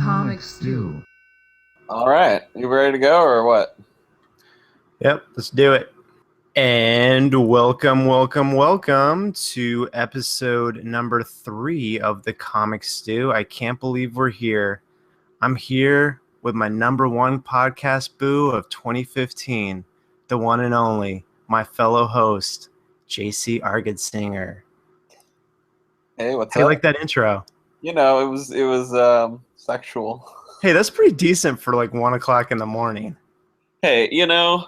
comic stew. All right, you ready to go or what? Yep, let's do it. And welcome to episode number 3 of the Comic Stew. I can't believe we're here. I'm here with my number 1 podcast boo of 2015, the one and only, my fellow host, JC Argadsinger. Hey, what's How up? you like that intro? You know, it was sexual. Hey, that's pretty decent for like 1 o'clock in the morning. Hey, you know,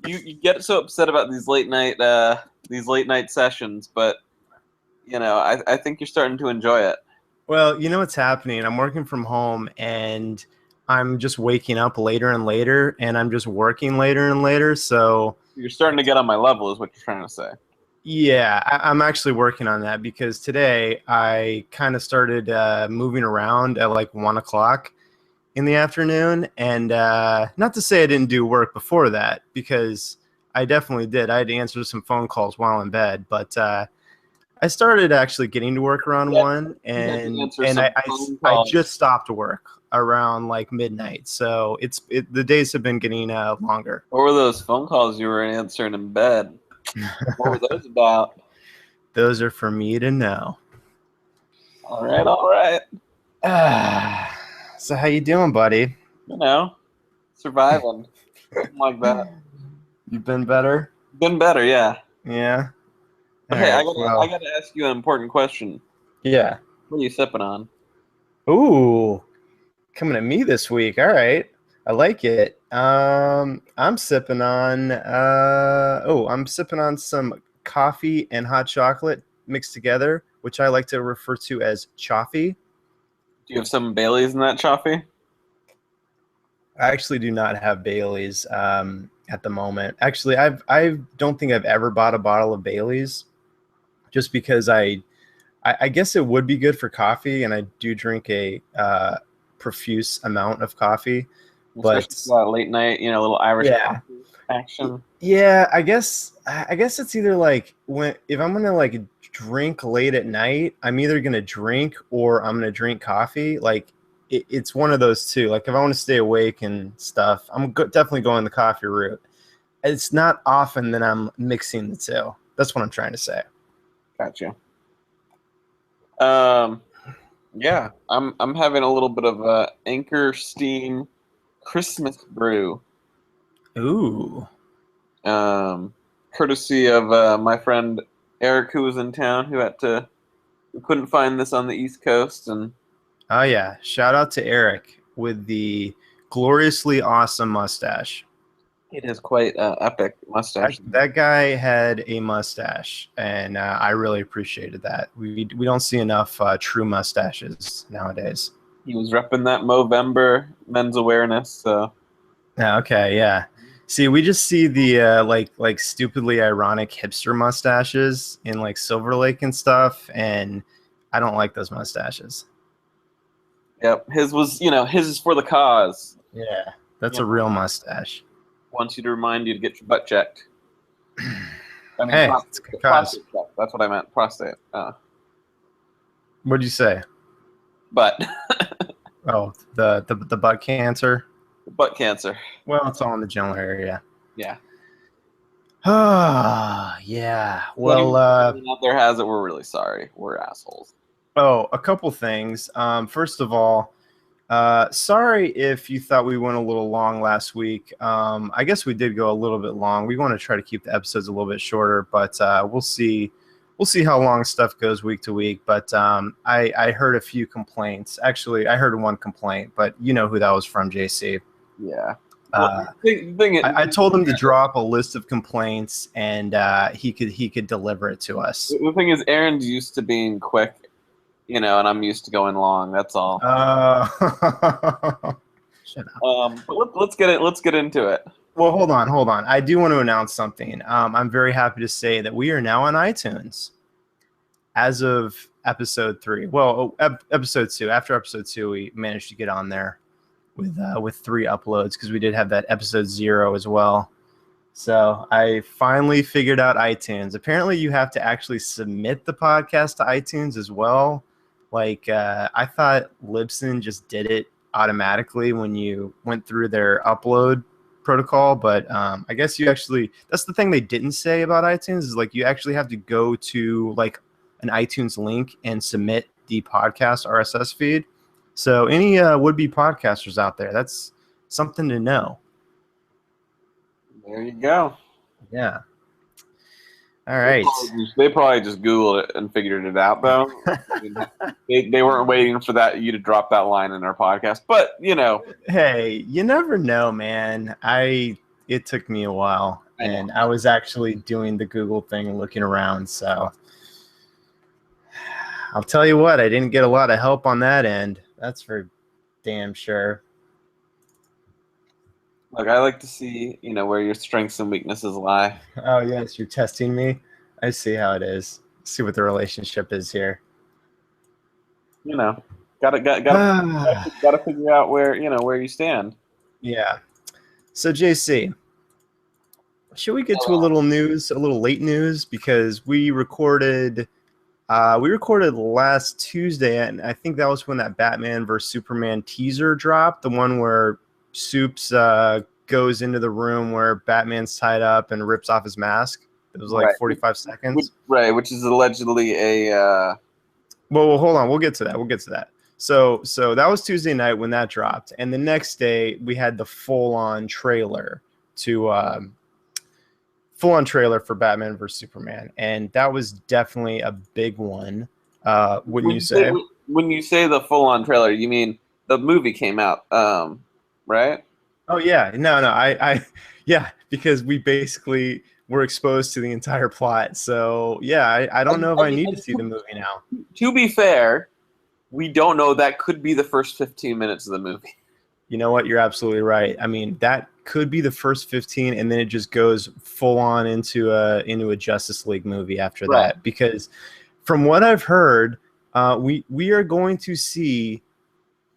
you get so upset about these late night sessions, but you know, I think you're starting to enjoy it. Well, you know what's happening? I'm working from home and I'm just waking up later and later and I'm just working later and later. So You're starting to get on my level is what you're trying to say. yeah, I'm actually working on that because today I kind of started moving around at like 1 o'clock in the afternoon. And not to say I didn't do work before that, because I definitely did. I had to answer some phone calls while in bed, but I started actually getting to work around 1, and I just stopped work around like midnight. So the days have been getting longer. What were those phone calls you were answering in bed? What were those about? Those are for me to know. All right. So how you doing, buddy? You know, surviving. Something like that. You've been better? Been better, yeah. Yeah. Okay, Right, I gotta ask you an important question. Yeah. What are you sipping on? Ooh, coming at me this week. All right, I like it. I'm sipping on. I'm sipping on some coffee and hot chocolate mixed together, which I like to refer to as choffee. Do you have some Baileys in that choffee? I actually do not have Baileys at the moment. Actually, I don't think I've ever bought a bottle of Baileys, just because I guess it would be good for coffee, and I do drink a profuse amount of coffee. Especially late night, you know, a little Irish coffee action. Yeah, I guess it's either like if I'm gonna like drink late at night, I'm either gonna drink or I'm gonna drink coffee. Like it's one of those two. Like if I want to stay awake and stuff, I'm definitely going the coffee route. It's not often that I'm mixing the two. That's what I'm trying to say. Gotcha. Yeah, I'm having a little bit of Anchor Steam Christmas brew. Ooh. Courtesy of my friend Eric, who was in town, who couldn't find this on the East Coast, and oh yeah, shout out to Eric with the gloriously awesome mustache. It is quite epic mustache. That guy had a mustache, and I really appreciated that. We don't see enough true mustaches nowadays. He was repping that Movember men's awareness. So. Okay, yeah. See, we just see the like stupidly ironic hipster mustaches in like Silver Lake and stuff, and I don't like those mustaches. Yep, his is for the cause. Yeah, that's a real mustache. Wants you to remind you to get your butt checked. I mean, hey, it's a good cause. That's what I meant. Prostate. What'd you say? Butt. Oh, the butt cancer. Butt cancer. Well, it's all in the general area. Yeah. Ah, yeah. Well, anyone out there has it. We're really sorry. We're assholes. Oh, a couple things. First of all, sorry if you thought we went a little long last week. I guess we did go a little bit long. We want to try to keep the episodes a little bit shorter, but we'll see. We'll see how long stuff goes week to week. But I heard a few complaints. Actually, I heard one complaint, but you know who that was from, JC. Yeah. I told him to drop a list of complaints, and he could deliver it to us. The thing is, Aaron's used to being quick, you know, and I'm used to going long. That's all. Shut up. But let's get into it. Well, hold on. I do want to announce something. I'm very happy to say that we are now on iTunes as of episode 3. Well, episode 2. After episode 2, we managed to get on there with 3 uploads, because we did have that episode 0 as well. So I finally figured out iTunes. Apparently, you have to actually submit the podcast to iTunes as well. Like I thought Libsyn just did it automatically when you went through their upload protocol, but I guess you actually, that's the thing they didn't say about iTunes, is like you actually have to go to like an iTunes link and submit the podcast RSS feed. So any would-be podcasters out there, that's something to know. There you go. Yeah. All right. They probably just Googled it and figured it out, though. They weren't waiting for you to drop that line in their podcast. But, you know. Hey, you never know, man. It took me a while, and I was actually doing the Google thing and looking around. So I'll tell you what, I didn't get a lot of help on that end. That's for damn sure. Look, I like to see, where your strengths and weaknesses lie. Oh, yes, you're testing me. I see how it is. See what the relationship is here. Gotta figure out where you stand. Yeah. So JC, should we get to a little late news, because we recorded last Tuesday, and I think that was when that Batman vs Superman teaser dropped, the one where Supes goes into the room where Batman's tied up and rips off his mask. It was like 45 seconds. Which is allegedly a... Well, hold on. We'll get to that. So that was Tuesday night when that dropped. And the next day, we had the full-on trailer for Batman vs. Superman. And that was definitely a big one, wouldn't you say? When you say the full-on trailer, you mean the movie came out, right? Oh, yeah. No, yeah, because we basically were exposed to the entire plot. So, yeah, I don't know if I need to see the movie now. To be fair, we don't know. That could be the first 15 minutes of the movie. You know what? You're absolutely right. I mean, that could be the first 15, and then it just goes full on into a Justice League movie after that. Because from what I've heard, we are going to see,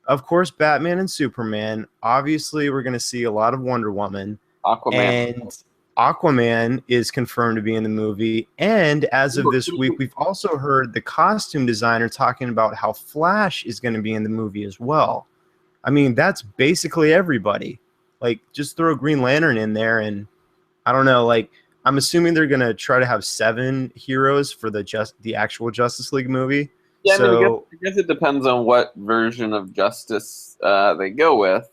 of course, Batman and Superman. Obviously, we're going to see a lot of Wonder Woman. Aquaman. And Aquaman is confirmed to be in the movie. And as of this week, we've also heard the costume designer talking about how Flash is going to be in the movie as well. I mean, that's basically everybody. Like, just throw Green Lantern in there, and I don't know. Like, I'm assuming they're going to try to have 7 heroes for the actual Justice League movie. Yeah, so, I guess it depends on what version of Justice they go with.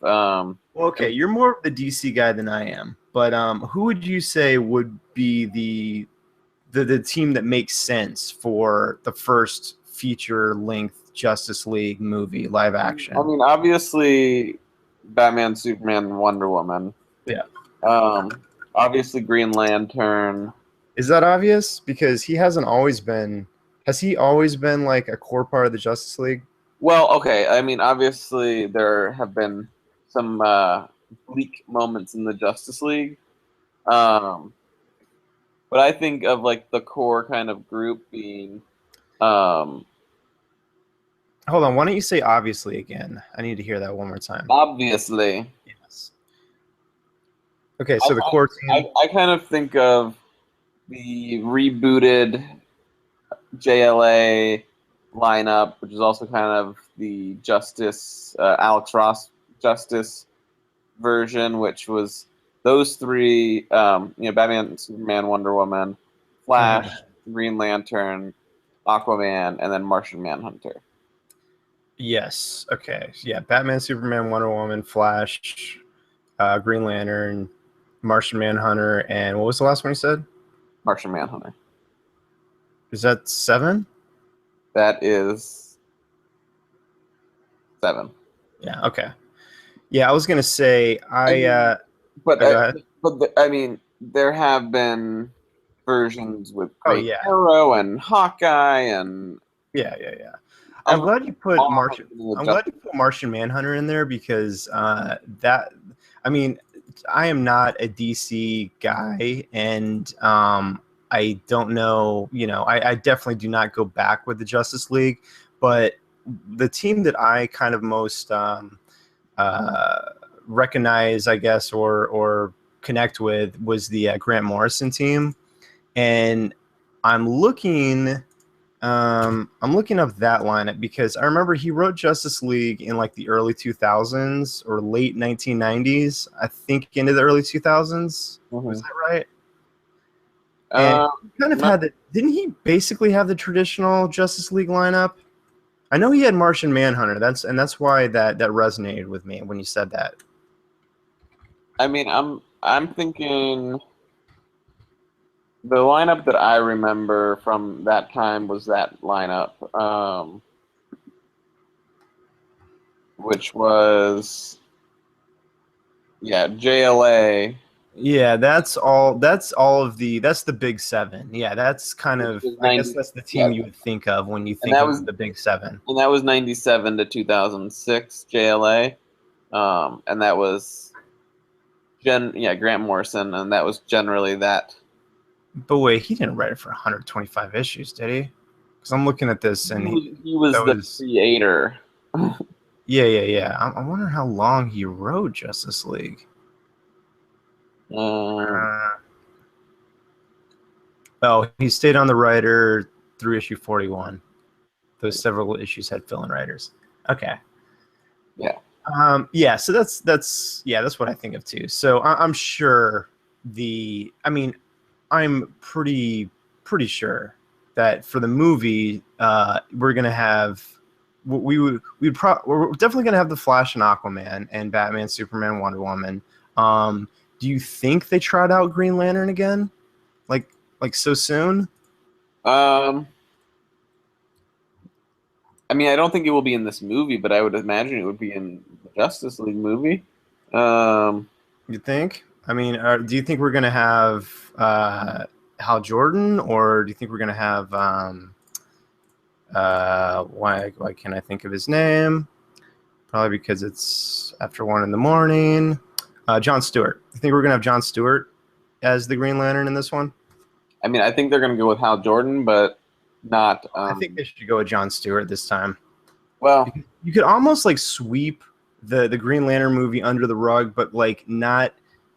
Okay, you're more of the DC guy than I am, but who would you say would be the team that makes sense for the first feature-length Justice League movie, live action? I mean, obviously, Batman, Superman, Wonder Woman. Yeah. Obviously, Green Lantern. Is that obvious? Because he hasn't always been. Has he always been like a core part of the Justice League? Well, okay. I mean, obviously, there have been some bleak moments in the Justice League. But I think of like the core kind of group being. Hold on. Why don't you say obviously again? I need to hear that one more time. Obviously. Yes. Okay, so the core team. I kind of think of the rebooted JLA lineup, which is also kind of the Justice, Alex Ross Justice version, which was those 3, Batman, Superman, Wonder Woman, Flash, Green Lantern, Aquaman, and then Martian Manhunter. Yes. Okay. Yeah. Batman, Superman, Wonder Woman, Flash, Green Lantern, Martian Manhunter, and what was the last one you said? Martian Manhunter. Is that 7? That is 7. Yeah. Okay. Yeah, I was gonna say I mean, there have been versions with Green yeah. Arrow and Hawkeye and yeah. I'm glad you put Martian Manhunter in there, because that. I mean, I am not a DC guy, and I don't know. I definitely do not go back with the Justice League, but the team that I kind of most recognize, I guess, or connect with was the Grant Morrison team, and I'm looking I'm looking up that lineup because I remember he wrote Justice League in like the early 2000s or late 1990s. I think into the early 2000s. Was that right? And he kind of had the. Didn't he basically have the traditional Justice League lineup? I know he had Martian Manhunter. That's why that resonated with me when you said that. I mean, I'm thinking the lineup that I remember from that time was that lineup, which was JLA. Yeah, that's all. That's all of the. That's the Big Seven. Yeah, that's kind of. I guess that's the team you would think of when you think of the Big Seven. And that was 97 to 2006 JLA, and that was Grant Morrison, and that was generally that. But wait, he didn't write it for 125 issues, did he? Because I'm looking at this, and he was the creator. Yeah. I wonder how long he wrote Justice League. He stayed on the writer through issue 41. Those several issues had fill-in writers. Okay. Yeah. So that's what I think of too. So I'm sure I'm pretty sure that for the movie, we're gonna have we're definitely gonna have the Flash and Aquaman and Batman, Superman, Wonder Woman. Do you think they tried out Green Lantern again, like so soon? I mean, I don't think it will be in this movie, but I would imagine it would be in the Justice League movie. You think? I mean, do you think we're gonna have Hal Jordan, or do you think we're gonna have why can't I think of his name? Probably because it's after 1 a.m. John Stewart. You think we're gonna have John Stewart as the Green Lantern in this one? I mean, I think they're gonna go with Hal Jordan, but not. I think they should go with John Stewart this time. Well, you could almost like sweep the Green Lantern movie under the rug, but like not.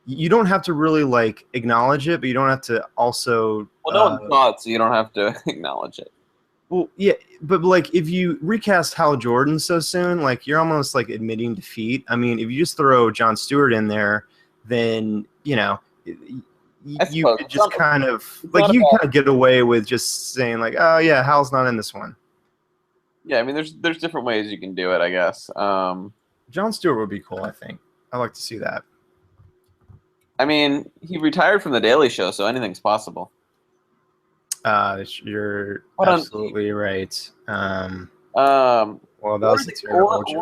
You don't have to really like acknowledge it, but you don't have to also. Well, no one saw it, so you don't have to acknowledge it. Well, yeah, but like if you recast Hal Jordan so soon, like you're almost like admitting defeat. I mean, if you just throw John Stewart in there, then you could just kind of get away with just saying like, oh yeah, Hal's not in this one. Yeah, I mean, there's different ways you can do it, I guess. John Stewart would be cool. I think I'd like to see that. I mean, he retired from the Daily Show, so anything's possible. You're absolutely right. Well, that was a terrible joke.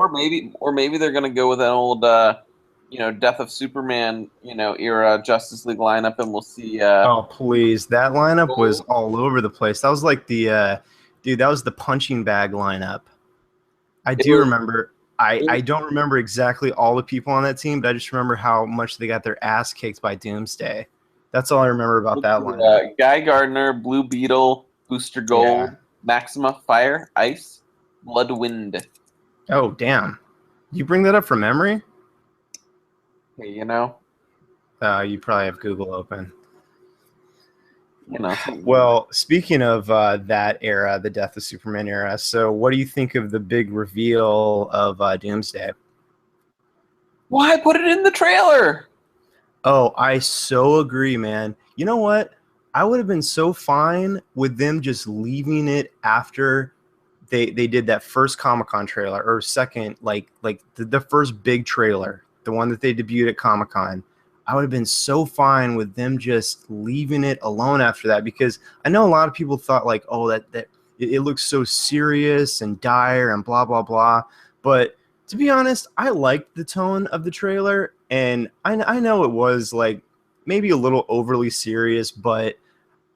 Or maybe they're gonna go with an old, Death of Superman, era Justice League lineup, and we'll see. Oh please, that lineup was all over the place. That was like the that was the punching bag lineup. I remember. I don't remember exactly all the people on that team, but I just remember how much they got their ass kicked by Doomsday. That's all I remember about that one. Guy Gardner, Blue Beetle, Booster Gold, Maxima, Fire, Ice, Blood, Wind. Oh, damn. You bring that up from memory? Hey, you probably have Google open. Well, speaking of that era, the Death of Superman era, so what do you think of the big reveal of Doomsday? Why put it in the trailer? Oh, I so agree, man. You know what? I would have been so fine with them just leaving it after they did that first Comic-Con trailer, or second, like the first big trailer, the one that they debuted at Comic-Con. I would have been so fine with them just leaving it alone after that, because I know a lot of people thought like, oh, that it looks so serious and dire and blah, blah, blah. But to be honest, I liked the tone of the trailer, and I know it was like maybe a little overly serious, but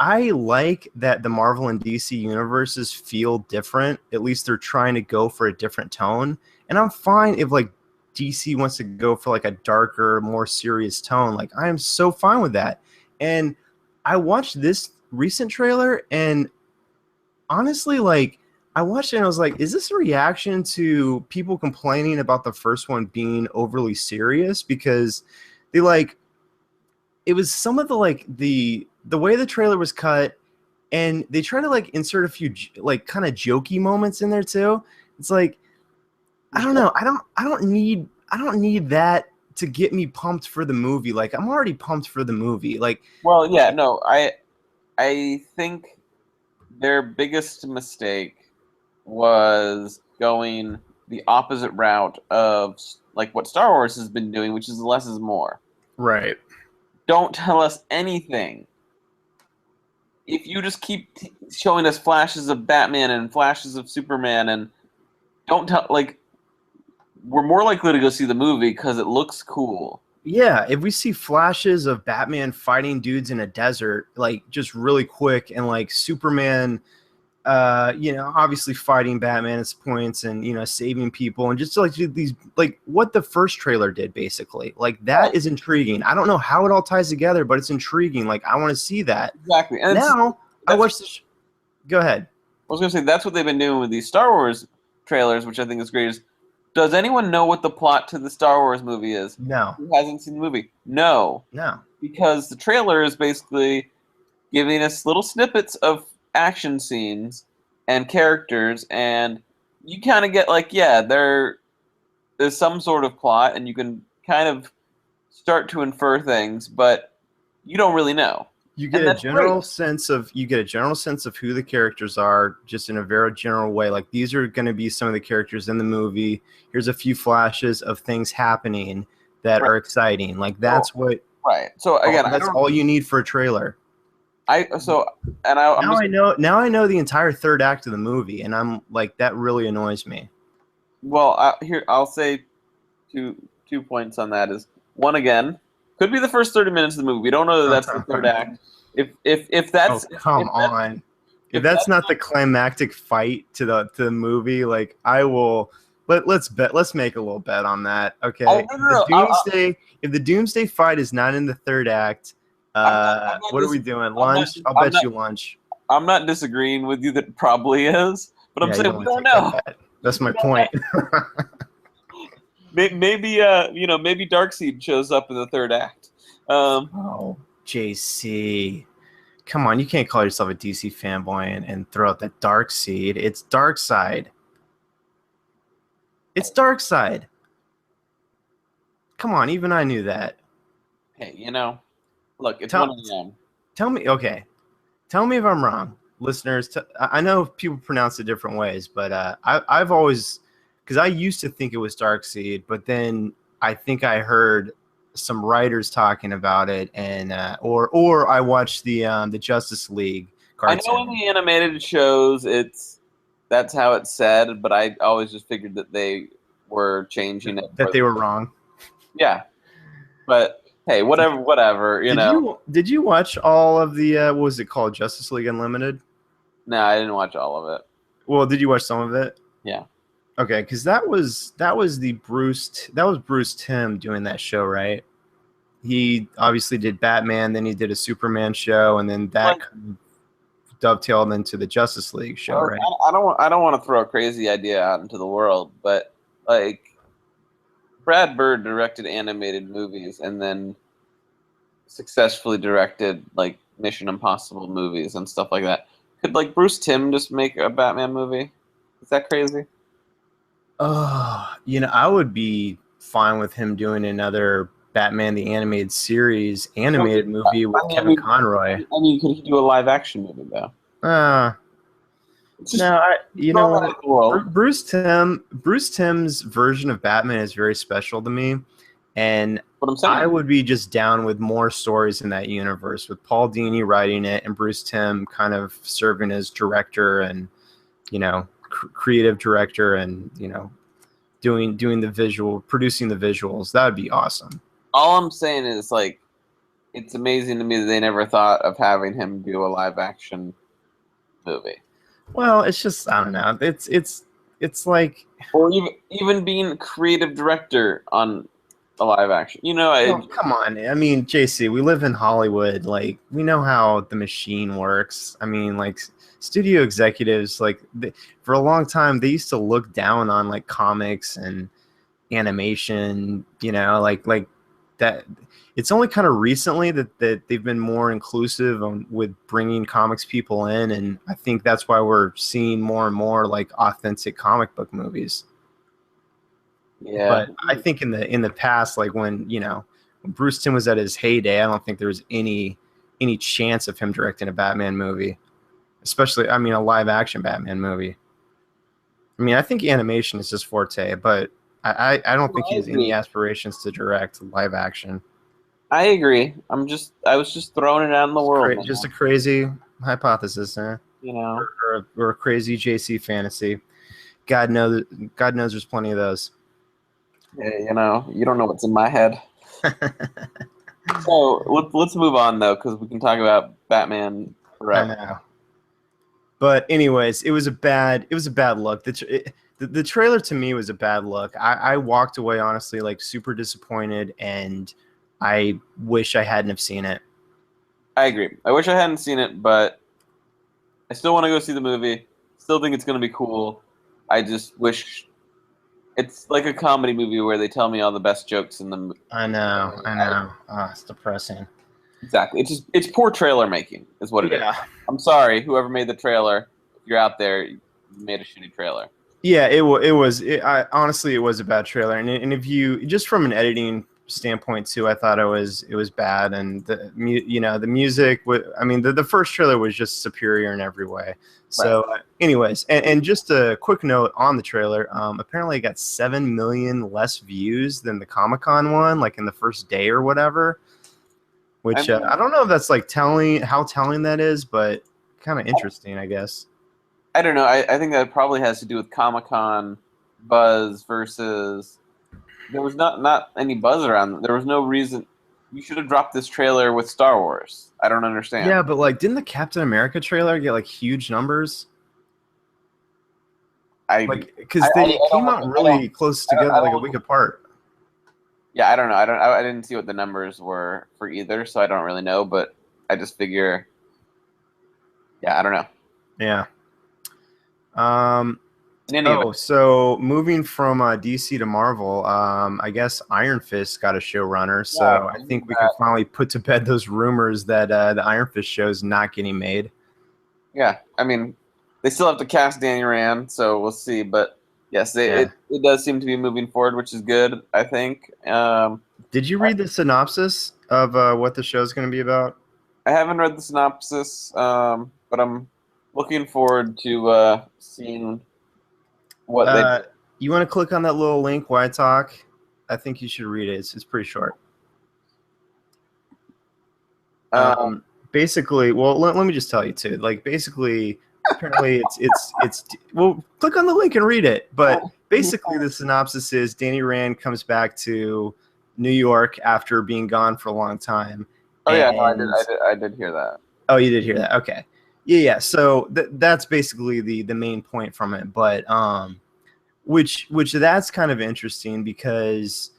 I like that the Marvel and DC universes feel different. At least they're trying to go for a different tone. And I'm fine if like DC wants to go for like a darker, more serious tone. Like I am so fine with that. And I watched this recent trailer, and honestly, like I watched it and I was like, is this a reaction to people complaining about the first one being overly serious? Because they like, it was some of the like the way the trailer was cut, and they try to like insert a few like kind of jokey moments in there too. It's like, I don't know. I don't need that to get me pumped for the movie. Like, I'm already pumped for the movie. Like, Well, yeah, no, I think their biggest mistake was going the opposite route of like what Star Wars has been doing, which is less is more. right. Don't tell us anything. If you just keep showing us flashes of Batman and flashes of Superman, and don't tell, like, we're more likely to go see the movie because it looks cool. Yeah, if we see flashes of Batman fighting dudes in a desert, like just really quick, and like Superman, obviously fighting Batman at points and saving people, and just like these, like what the first trailer did, basically, like that is intriguing. I don't know how it all ties together, but it's intriguing. Like I want to see that. Exactly. And now I watched this. Go ahead. I was gonna say that's what they've been doing with these Star Wars trailers, which I think is great. Is does anyone know what the plot to the Star Wars movie is? No. Who hasn't seen the movie? No. No. Because the trailer is basically giving us little snippets of action scenes and characters, and you kind of get like, yeah, there's some sort of plot, and you can kind of start to infer things, but you don't really know. You get a general sense of who the characters are, just in a very general way. Like, these are going to be some of the characters in the movie. Here's a few flashes of things happening that are exciting. Like, that's what. Right. So again, that's all you need for a trailer. Now I know the entire third act of the movie, and I'm like, that really annoys me. Well, I'll say two points on that. Is one, again, could be the first 30 minutes of the movie. We don't know that that's the third act. If that's if that's not the climactic fight to the movie, like, I will. Let's make a little bet on that. Okay. If the Doomsday fight is not in the third act, what are we doing? Lunch? I'll bet you lunch. I'm not disagreeing with you that it probably is, but I'm saying we don't know. That's my point. Maybe Darkseid shows up in the third act. JC, come on, you can't call yourself a DC fanboy and throw out that Darkseid. It's Darkseid. It's Darkseid. Come on, even I knew that. Hey, look, it's 1 a.m. Tell me if I'm wrong, listeners. I know people pronounce it different ways, but I've always, because I used to think it was Darkseid, but then I think I heard some writers talking about it, and or I watched the Justice League cartoon. I know in the animated shows that's how it's said, but I always just figured that they were changing it. That they were wrong. Yeah, but hey, whatever. Did you watch all of the what was it called, Justice League Unlimited? No, I didn't watch all of it. Well, did you watch some of it? Yeah. Okay, because that was Bruce Timm doing that show, right? He obviously did Batman, then he did a Superman show, and then that dovetailed into the Justice League show, right? I don't want to throw a crazy idea out into the world, but like Brad Bird directed animated movies and then successfully directed like Mission Impossible movies and stuff like that. Could like Bruce Timm just make a Batman movie? Is that crazy? I would be fine with him doing another Batman the Animated Series movie with Kevin Conroy. I mean, could he do a live action movie though? Bruce Timm's version of Batman is very special to me, and I would be just down with more stories in that universe, with Paul Dini writing it and Bruce Timm kind of serving as director and creative director and doing the producing the visuals. That would be awesome. All I'm saying is, like, it's amazing to me that they never thought of having him do a live action movie. Well, it's just, I don't know. It's like, or even being creative director on a live action. Come on. I mean, JC, we live in Hollywood. Like, we know how the machine works. I mean, like, studio executives, like, for a long time, they used to look down on like comics and animation. Like that it's only kind of recently that they've been more inclusive with bringing comics people in, and I think that's why we're seeing more and more like authentic comic book movies. Yeah. But I think in the past, like when when Bruce Timm was at his heyday, I don't think there was any chance of him directing a Batman movie, especially a live action Batman movie. I mean, I think animation is his forte, but I don't think he has any aspirations to direct live action. I agree. I was just throwing it out in the world. Just a crazy hypothesis, huh? Or a crazy JC fantasy. God knows there's plenty of those. Yeah, you don't know what's in my head. So let's move on though, because we can talk about Batman forever. I know. But anyways, it was a bad look. The trailer to me was a bad look. I walked away honestly like super disappointed, and I wish I hadn't have seen it. I agree. I wish I hadn't seen it, but I still want to go see the movie. Still think it's going to be cool. I just wish it's like a comedy movie where they tell me all the best jokes in the movie. I know. Oh, it's depressing. Exactly. It's poor trailer making is what it is. I'm sorry, whoever made the trailer. If you're out there, you made a shitty trailer. Yeah, it was. Honestly, it was a bad trailer, and if you just from an editing standpoint too, I thought it was bad, and the music. The first trailer was just superior in every way. So, anyways, and just a quick note on the trailer. Apparently, it got 7 million less views than the Comic-Con one, like in the first day or whatever. Which I don't know if that's like how telling that is, but kind of interesting, I guess. I don't know. I think that probably has to do with Comic-Con buzz versus there was not any buzz around. There was no reason. You should have dropped this trailer with Star Wars. I don't understand. Yeah, but like, didn't the Captain America trailer get like huge numbers? Because they came out really close together, like a week apart. Yeah, I don't know. I didn't see what the numbers were for either, so I don't really know. But I just figure, yeah, I don't know. Yeah. So moving from DC to Marvel, I guess Iron Fist got a showrunner, so I think we can finally put to bed those rumors that the Iron Fist show is not getting made. Yeah, I mean, they still have to cast Danny Rand, so we'll see. But yes, it does seem to be moving forward, which is good, I think. Did you read the synopsis of what the show is going to be about? I haven't read the synopsis, but I'm looking forward to seeing what they. You want to click on that little link while I talk? I think you should read it. It's pretty short. Basically, well, let me just tell you too. Like, basically, apparently, it's. Well, click on the link and read it. But basically, the synopsis is Danny Rand comes back to New York after being gone for a long time. Oh yeah, no, I did hear that. Oh, you did hear that? Okay. Yeah. So that's basically the main point from it. But which that's kind of interesting because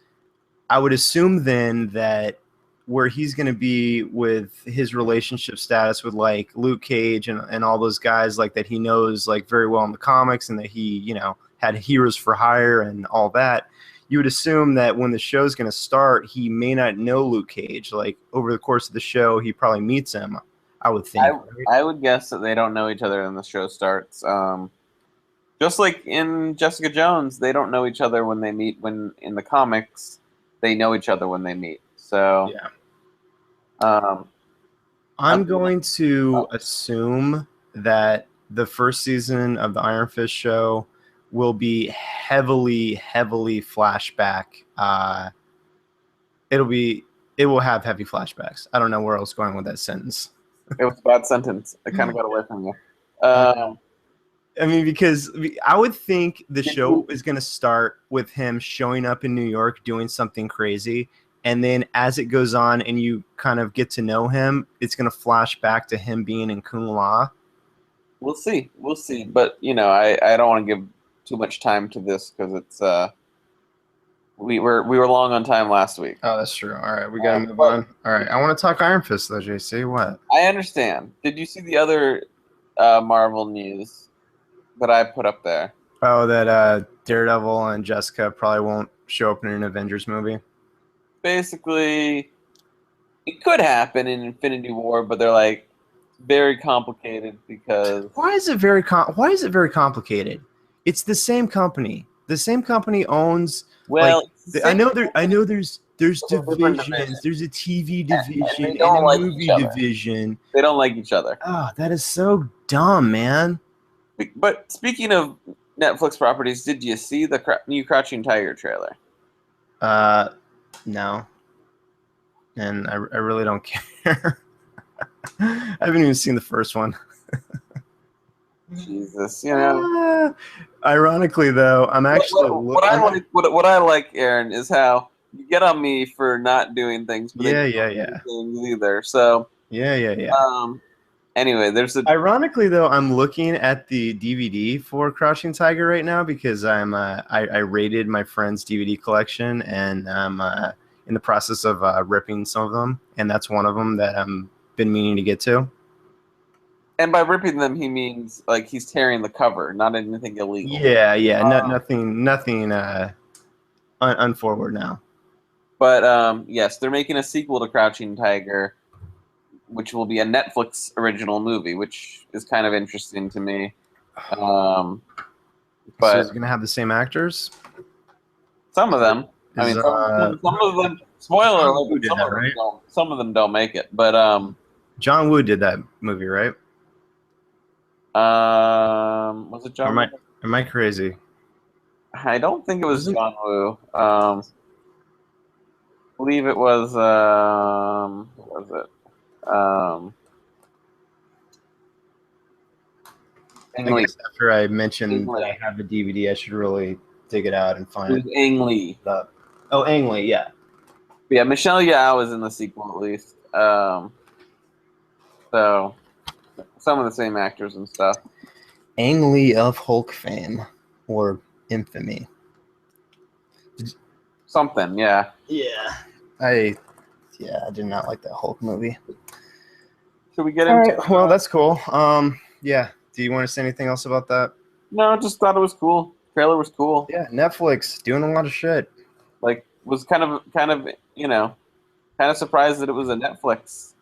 I would assume then that where he's going to be with his relationship status with like Luke Cage and all those guys like that he knows like very well in the comics and that he had Heroes for Hire and all that. You would assume that when the show's going to start, he may not know Luke Cage. Like over the course of the show, he probably meets him. I would think. I would guess that they don't know each other when the show starts. Just like in Jessica Jones, they don't know each other when they meet. When in the comics, they know each other when they meet. So yeah. I'm going to assume that the first season of the Iron Fist show will be heavily flashback. It will have heavy flashbacks. I don't know where I was going with that sentence. It was a bad sentence. I kind of got away from you. I mean, because I would think the show is going to start with him showing up in New York doing something crazy. And then as it goes on and you kind of get to know him, it's going to flash back to him being in Kung La. We'll see. But, I don't want to give too much time to this because it's we were long on time last week. Oh, that's true. All right, we got to move on. All right, I want to talk Iron Fist though, JC. What? I understand. Did you see the other Marvel news that I put up there? Oh, that Daredevil and Jessica probably won't show up in an Avengers movie. basically it could happen in Infinity War, but they're like very complicated because Why is it very complicated? It's the same company. The same company owns like well, it's the I same know there's but they're different divisions. There's a TV and they division and a don't like each movie other. division. They don't like each other. Oh, that is so dumb, man. But speaking of Netflix properties, did you see the new Crouching Tiger trailer? No. And I really don't care. I haven't even seen the first one. Jesus, you know. Ironically, though, I'm actually What I like, Aaron, is how you get on me for not doing things, but yeah. things either. So Yeah. Anyway, there's a Ironically, though, I'm looking at the DVD for Crouching Tiger right now because I raided my friend's DVD collection and I'm in the process of ripping some of them, and that's one of them that I'm been meaning to get to. and by ripping them, he means like he's tearing the cover, not anything illegal. Yeah. Nothing unforward now. But yes, they're making a sequel to Crouching Tiger, which will be a Netflix original movie, which is kind of interesting to me. So But is it gonna have the same actors? some of them, I mean, some of them. Spoiler alert! Some of them don't make it. But John Woo did that movie, right? was it John? Am I crazy? I don't think it was John Woo. I believe it was. What was it? I guess after I mentioned that I have the DVD, I should really dig it out and find it. Ang Lee. Oh, Ang Lee, yeah. But yeah, Michelle Yeoh is in the sequel at least. So some of the same actors and stuff. Ang Lee of Hulk fame or infamy. Something, yeah. Yeah. I did not like that Hulk movie. Should we get into it? Well, that's cool. Yeah. Do you want to say anything else about that? No, just thought it was cool. Trailer was cool. Yeah, Netflix doing a lot of shit. Like, was kind of surprised that it was a Netflix.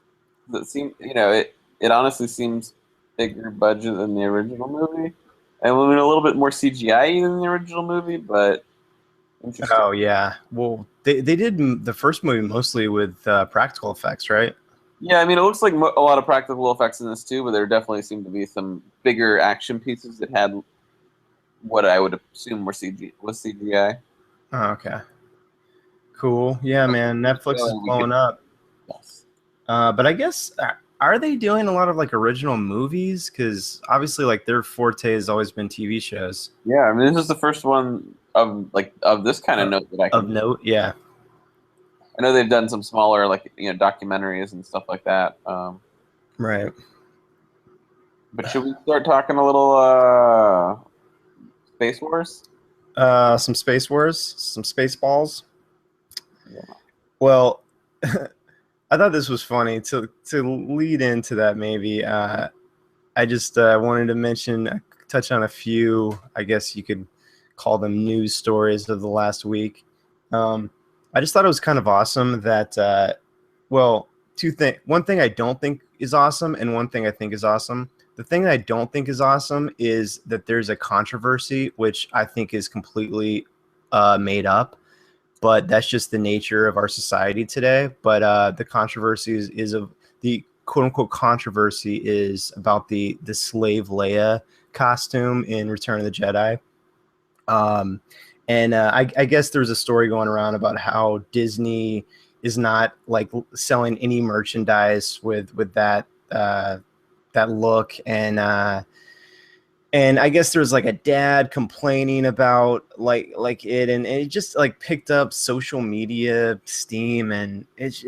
That seemed, it honestly seems bigger budget than the original movie, and a little bit more CGI than the original movie, but interesting. Oh yeah, well they did the first movie mostly with practical effects, right? Yeah, I mean, it looks like a lot of practical effects in this too, but there definitely seemed to be some bigger action pieces that had what I would assume was CGI. Oh, okay. Cool. Yeah, man. Netflix is blowing up. Yes. But I guess, are they doing a lot of like original movies? Because obviously, like their forte has always been TV shows. Yeah, I mean, this is the first one of this kind of note that I can. Of note, yeah. I know they've done some smaller, documentaries and stuff like that. Right. But should we start talking a little Space Wars? Some Space Wars, some Spaceballs. Yeah. Well, I thought this was funny to lead into that. Maybe I just wanted to touch on a few. I guess you could call them news stories of the last week. I just thought it was kind of awesome that, two things. One thing I don't think is awesome, and one thing I think is awesome. The thing that I don't think is awesome is that there's a controversy, which I think is completely made up. But that's just the nature of our society today. But the controversy is of the quote unquote controversy is about the slave Leia costume in Return of the Jedi. And I guess there's a story going around about how Disney is not like selling any merchandise with that look, and I guess there's like a dad complaining about like it, and it just like picked up social media steam, and it's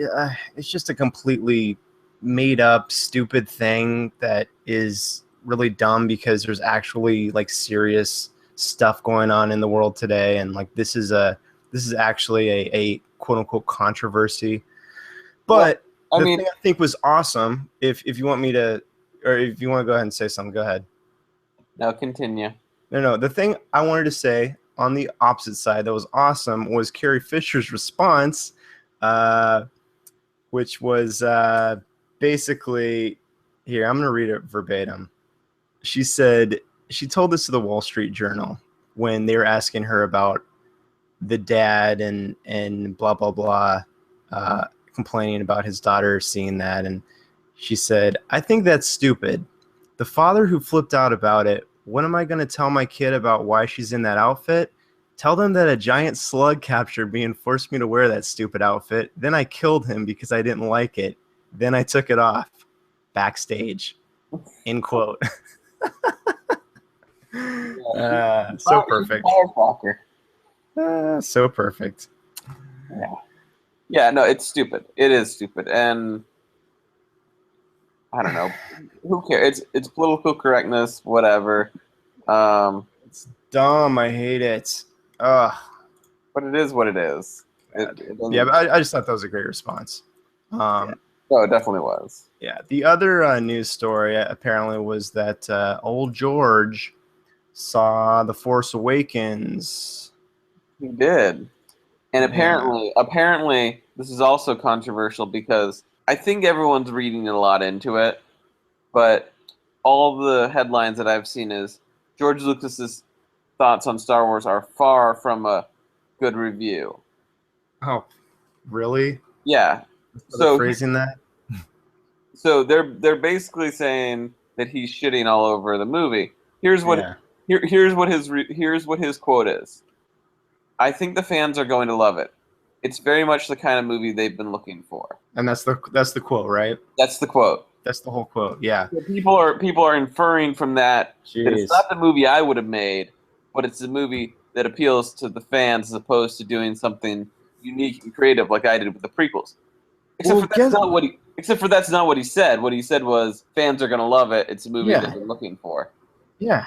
just a completely made up stupid thing that is really dumb because there's actually like serious stuff going on in the world today, and like this is actually a quote unquote controversy. But the thing I think was awesome, if you want me to, or if you want to go ahead and say something, go ahead. No, continue. No. The thing I wanted to say on the opposite side that was awesome was Carrie Fisher's response which was basically, here, I'm going to read it verbatim. She said, she told this to the Wall Street Journal when they were asking her about the dad and blah, blah, blah, complaining about his daughter seeing that. And she said, I think that's stupid. The father who flipped out about it, what am I going to tell my kid about why she's in that outfit? Tell them that a giant slug captured me and forced me to wear that stupid outfit. Then I killed him because I didn't like it. Then I took it off. Backstage. End quote. So perfect. So perfect. Yeah. Yeah, no, it's stupid. It is stupid. And I don't know. Who cares? It's political correctness, whatever. It's dumb. I hate it. Ugh. But it is what it is. Yeah, but I just thought that was a great response. Yeah. Oh, it definitely was. Yeah. The other news story apparently was that old George saw The Force Awakens. He did. And apparently, this is also controversial because I think everyone's reading a lot into it, but all the headlines that I've seen is George Lucas's thoughts on Star Wars are far from a good review. Oh, really? Yeah. So phrasing that. So they're basically saying that he's shitting all over the movie. Here's what his quote is. I think the fans are going to love it. It's very much the kind of movie they've been looking for. And that's the quote, right? That's the quote. That's the whole quote. Yeah. So people are inferring from that that it's not the movie I would have made, but it's the movie that appeals to the fans as opposed to doing something unique and creative like I did with the prequels. Except for that's not what he said. What he said was fans are going to love it. It's a movie that they're looking for. Yeah.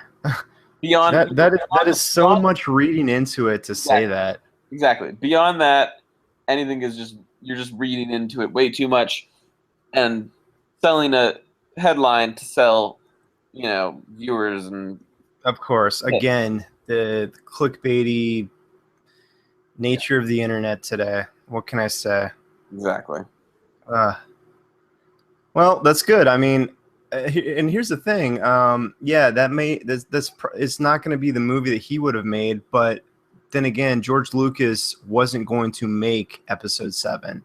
Beyond that is so much reading into it to say that. Exactly. Beyond that, anything is you're just reading into it way too much and selling a headline to sell, viewers and. Of course, again, the clickbaity nature of the internet today. What can I say? Exactly. Well, that's good. I mean, and here's the thing. This it's not going to be the movie that he would have made, but then again, George Lucas wasn't going to make Episode 7.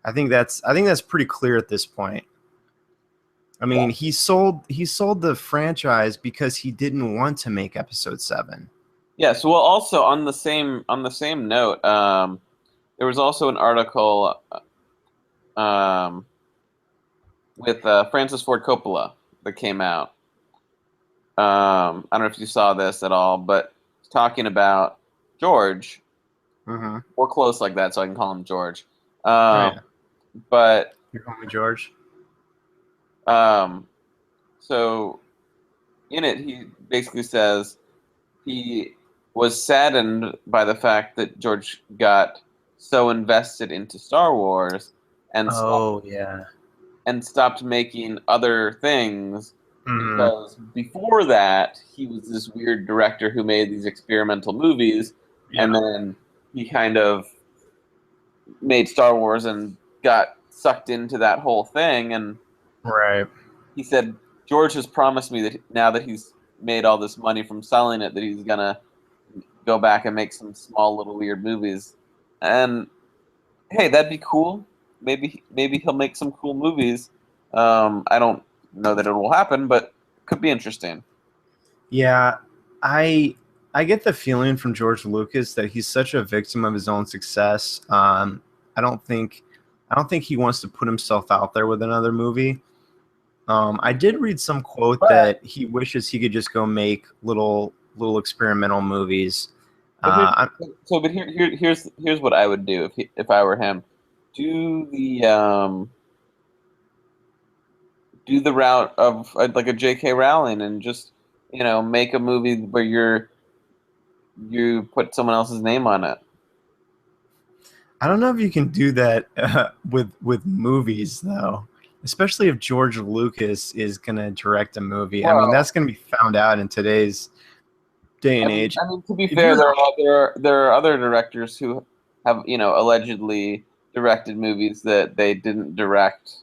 I think that's pretty clear at this point. I mean, he sold the franchise because he didn't want to make Episode 7. Yeah. So, well, also on the same note, there was also an article with Francis Ford Coppola that came out. I don't know if you saw this at all, but talking about George. Mm-hmm. We're close like that, so I can call him George. Right. But you call me George. So in it, he basically says he was saddened by the fact that George got so invested into Star Wars and stopped making other things. Mm-hmm. Because before that, he was this weird director who made these experimental movies, and then he kind of made Star Wars and got sucked into that whole thing. And right, he said, George has promised me that now that he's made all this money from selling it, that he's gonna go back and make some small little weird movies. And hey, that'd be cool. Maybe he'll make some cool movies. I don't know that it will happen, but it could be interesting. Yeah, I get the feeling from George Lucas that he's such a victim of his own success. I don't think he wants to put himself out there with another movie. I did read some quote that he wishes he could just go make little experimental movies. But here's what I would do if I were him. Do the route of like a J.K. Rowling and just make a movie where you put someone else's name on it. I don't know if you can do that with movies though, especially if George Lucas is gonna direct a movie. Well, I mean, that's gonna be found out in today's day and age. I mean, to be fair, there are other directors who have allegedly directed movies that they didn't direct.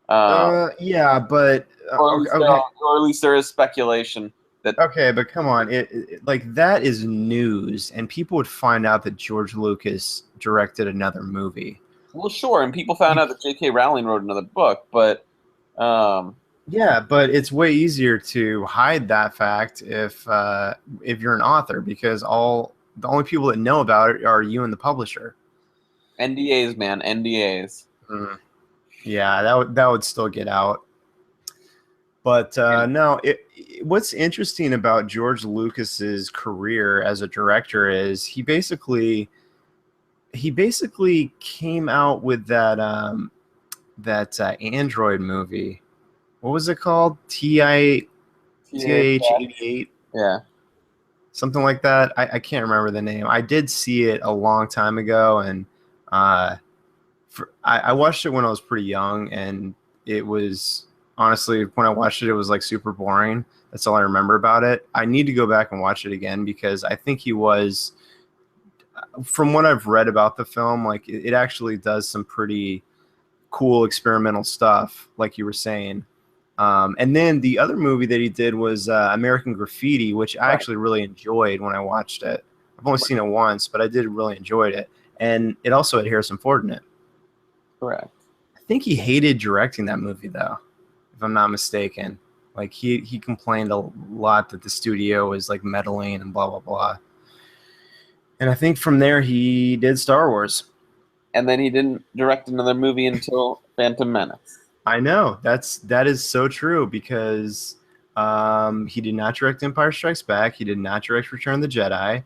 Yeah, but okay, Or at least there is speculation that. okay, but come on, like that is news, and people would find out that George Lucas directed another movie. Well, sure, and people found out that J.K. Rowling wrote another book, but yeah, but it's way easier to hide that fact if you're an author, because the only people that know about it are you and the publisher. NDAs, man, NDAs. Yeah, that would still get out. But no, what's interesting about George Lucas's career as a director is he basically came out with that Android movie. What was it called? TIH 88? Yeah. Something like that. I can't remember the name. I did see it a long time ago, and I watched it when I was pretty young, and it was honestly, when I watched it, it was like super boring. That's all I remember about it. I need to go back and watch it again because I think he was, from what I've read about the film, like it actually does some pretty cool experimental stuff, like you were saying. And then the other movie that he did was American Graffiti, which I actually really enjoyed when I watched it. I've only seen it once, but I did really enjoy it. And it also had Harrison Ford in it. Correct. I think he hated directing that movie, though, if I'm not mistaken. Like he complained a lot that the studio was like meddling and blah blah blah. And I think from there he did Star Wars. And then he didn't direct another movie until Phantom Menace. I know that is so true because he did not direct Empire Strikes Back. He did not direct Return of the Jedi,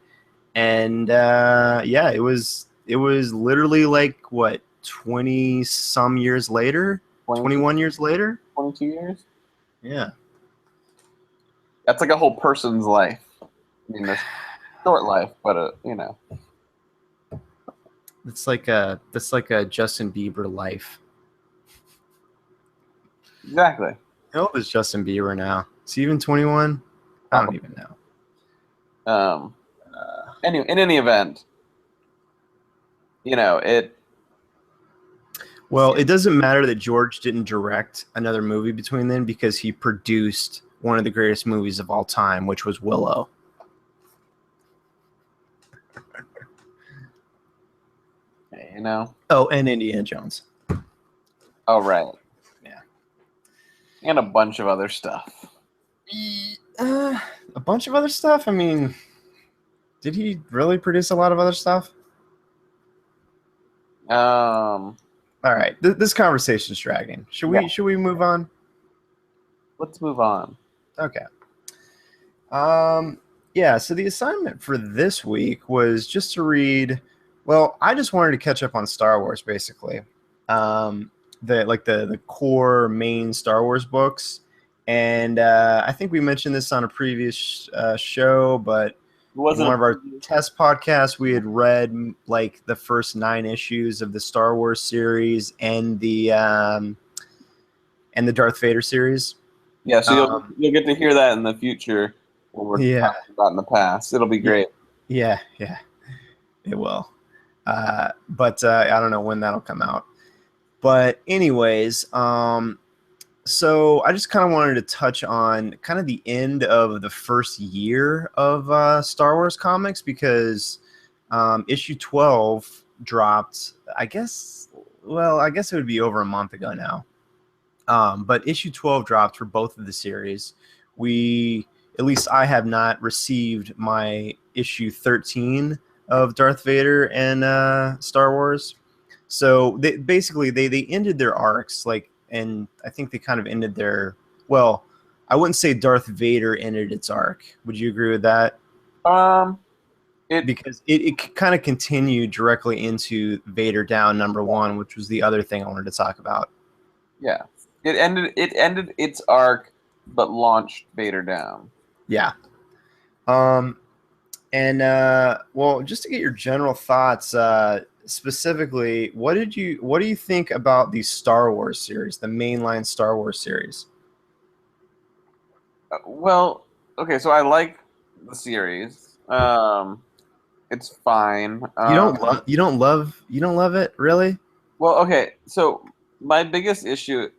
and yeah, it was literally like what 20 some years later, 21 years later, 22 years. Yeah, that's like a whole person's life. I mean, this short life, but you know, that's like a Justin Bieber life. Exactly. How old is Justin Bieber now? Is he even 21? I don't even know. Anyway, in any event, you know, well, it doesn't matter that George didn't direct another movie between then because he produced one of the greatest movies of all time, which was Willow. You know. Oh, and Indiana Jones. Oh, right. Yeah. And a bunch of other stuff. A bunch of other stuff? I mean, did he really produce a lot of other stuff? All right. This conversation's dragging. Should we move on? Let's move on. Okay. Yeah, so the assignment for this week was just to read, well, I just wanted to catch up on Star Wars basically. The core main Star Wars books. And I think we mentioned this on a previous show, but in one of our test podcasts, we had read like the first 9 issues of the Star Wars series and the Darth Vader series. Yeah, so you'll get to hear that in the future when we're talking about in the past. It'll be great. Yeah, it will. But I don't know when that'll come out. But anyways, so I just kind of wanted to touch on kind of the end of the first year of Star Wars comics because issue 12 dropped, I guess it would be over a month ago now. But issue 12 dropped for both of the series. At least I have not received my issue 13 of Darth Vader and Star Wars. So they ended their arcs, like, and I think they kind of ended their, well, I wouldn't say Darth Vader ended its arc. Would you agree with that? Because it kind of continued directly into Vader Down #1, which was the other thing I wanted to talk about. Yeah. It ended its arc, but launched Vader Down. Yeah. Well, just to get your general thoughts, specifically, what do you think about the Star Wars series, the mainline Star Wars series? Well, okay, so I like the series. It's fine. You don't love it, really? Well, okay. So my biggest issue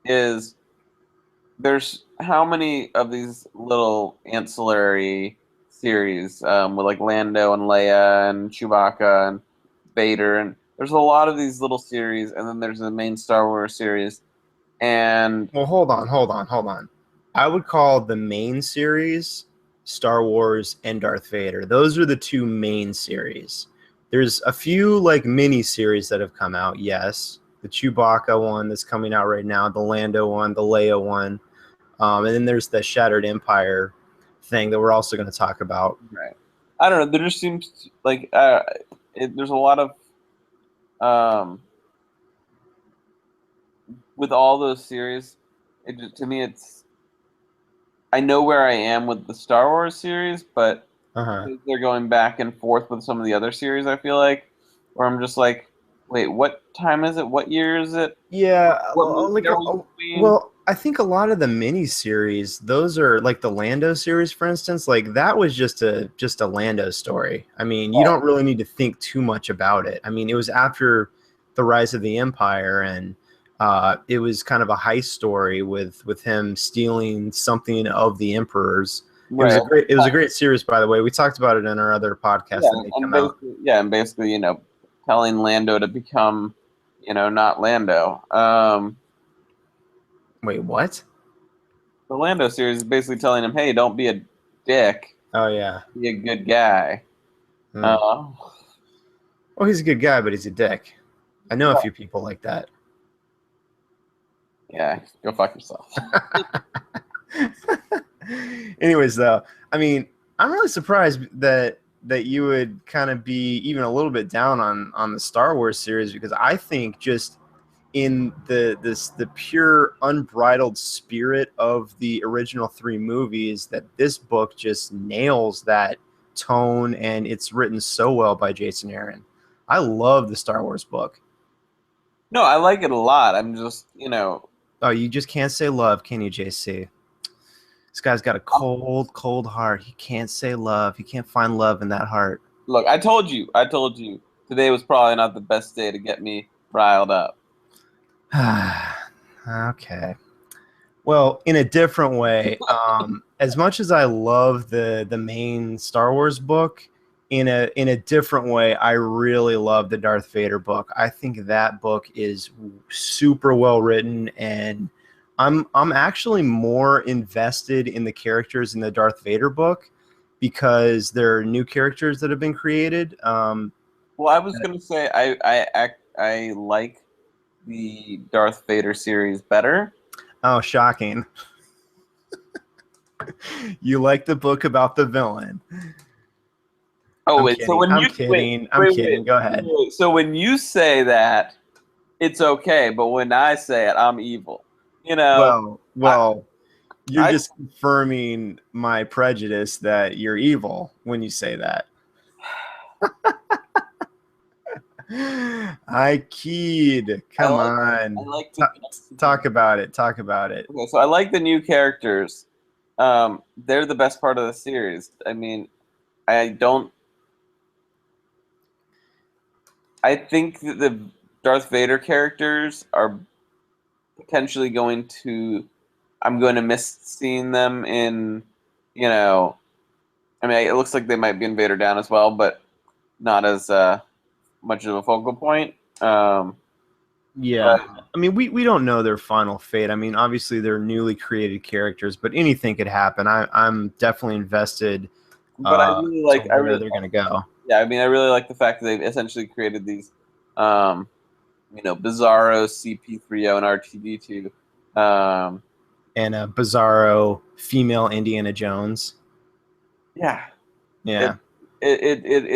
is there's how many of these little ancillary series with like Lando and Leia and Chewbacca and Vader, and there's a lot of these little series, and then there's the main Star Wars series, and Well, hold on. I would call the main series Star Wars and Darth Vader. Those are the two main series. There's a few like mini series that have come out. Yes, the Chewbacca one that's coming out right now, the Lando one, the Leia one, and then there's the Shattered Empire thing that we're also going to talk about. right. I don't know. There just seems like there's a lot of um, with all those series. To me, it's I know where I am with the Star Wars series, but Uh-huh. they're going back and forth with some of the other series. I feel like, where I'm just like, wait, what time is it? What year is it? Yeah, What movie are we between? well, I think a lot of the mini series, those are like the Lando series, for instance, like that was just a Lando story. I mean, you don't really need to think too much about it. I mean, it was after the rise of the Empire, and it was kind of a heist story with him stealing something of the Emperor's. Right. It was a great series, by the way. We talked about it in our other podcast Yeah, that may and come out. basically, telling Lando to become, not Lando. Wait, what? The Lando series is basically telling him, hey, don't be a dick, Oh yeah. be a good guy. Hmm. Uh, Well, he's a good guy, but he's a dick. I know a few people like that. yeah, go fuck yourself. Anyways, though, I mean, I'm really surprised that you would kind of be even a little bit down on the Star Wars series, because I think just in the pure unbridled spirit of the original three movies, that this book just nails that tone, and it's written so well by Jason Aaron. I love the Star Wars book. No, I like it a lot. I'm just, Oh, you just can't say love, can you, JC? This guy's got a cold, cold heart. He can't say love. He can't find love in that heart. look, I told you, today was probably not the best day to get me riled up. Okay. Well, in a different way, as much as I love the main Star Wars book, in a different way, I really love the Darth Vader book. I think that book is super well written, and I'm actually more invested in the characters in the Darth Vader book because there are new characters that have been created. Well, I was gonna say I like the Darth Vader series better. Oh, shocking! You like the book about the villain. Oh I'm wait, so kidding. when I'm you kidding. I'm wait, kidding. Go ahead. wait. So when you say that, it's okay, but when I say it, I'm evil. You know, I, Well, you're I just confirming my prejudice that you're evil when you say that. I keyed. I Come like I on. like the Talk about it. Talk about it. okay. So I like the new characters. They're the best part of the series. I mean, I don't. I think that the Darth Vader characters are potentially going to. I'm going to miss seeing them in. You know, I mean, it looks like they might be in Vader Down as well, but not as much of a focal point. Yeah. But I mean, we don't know their final fate. I mean, obviously they're newly created characters, but anything could happen. I'm definitely invested I really to like. I where really they're going to go. Yeah. I mean, I really like the fact that they've essentially created these, um, Bizarro, CP3O, and R2D2. Um, And a bizarro female Indiana Jones. yeah. It, Yeah.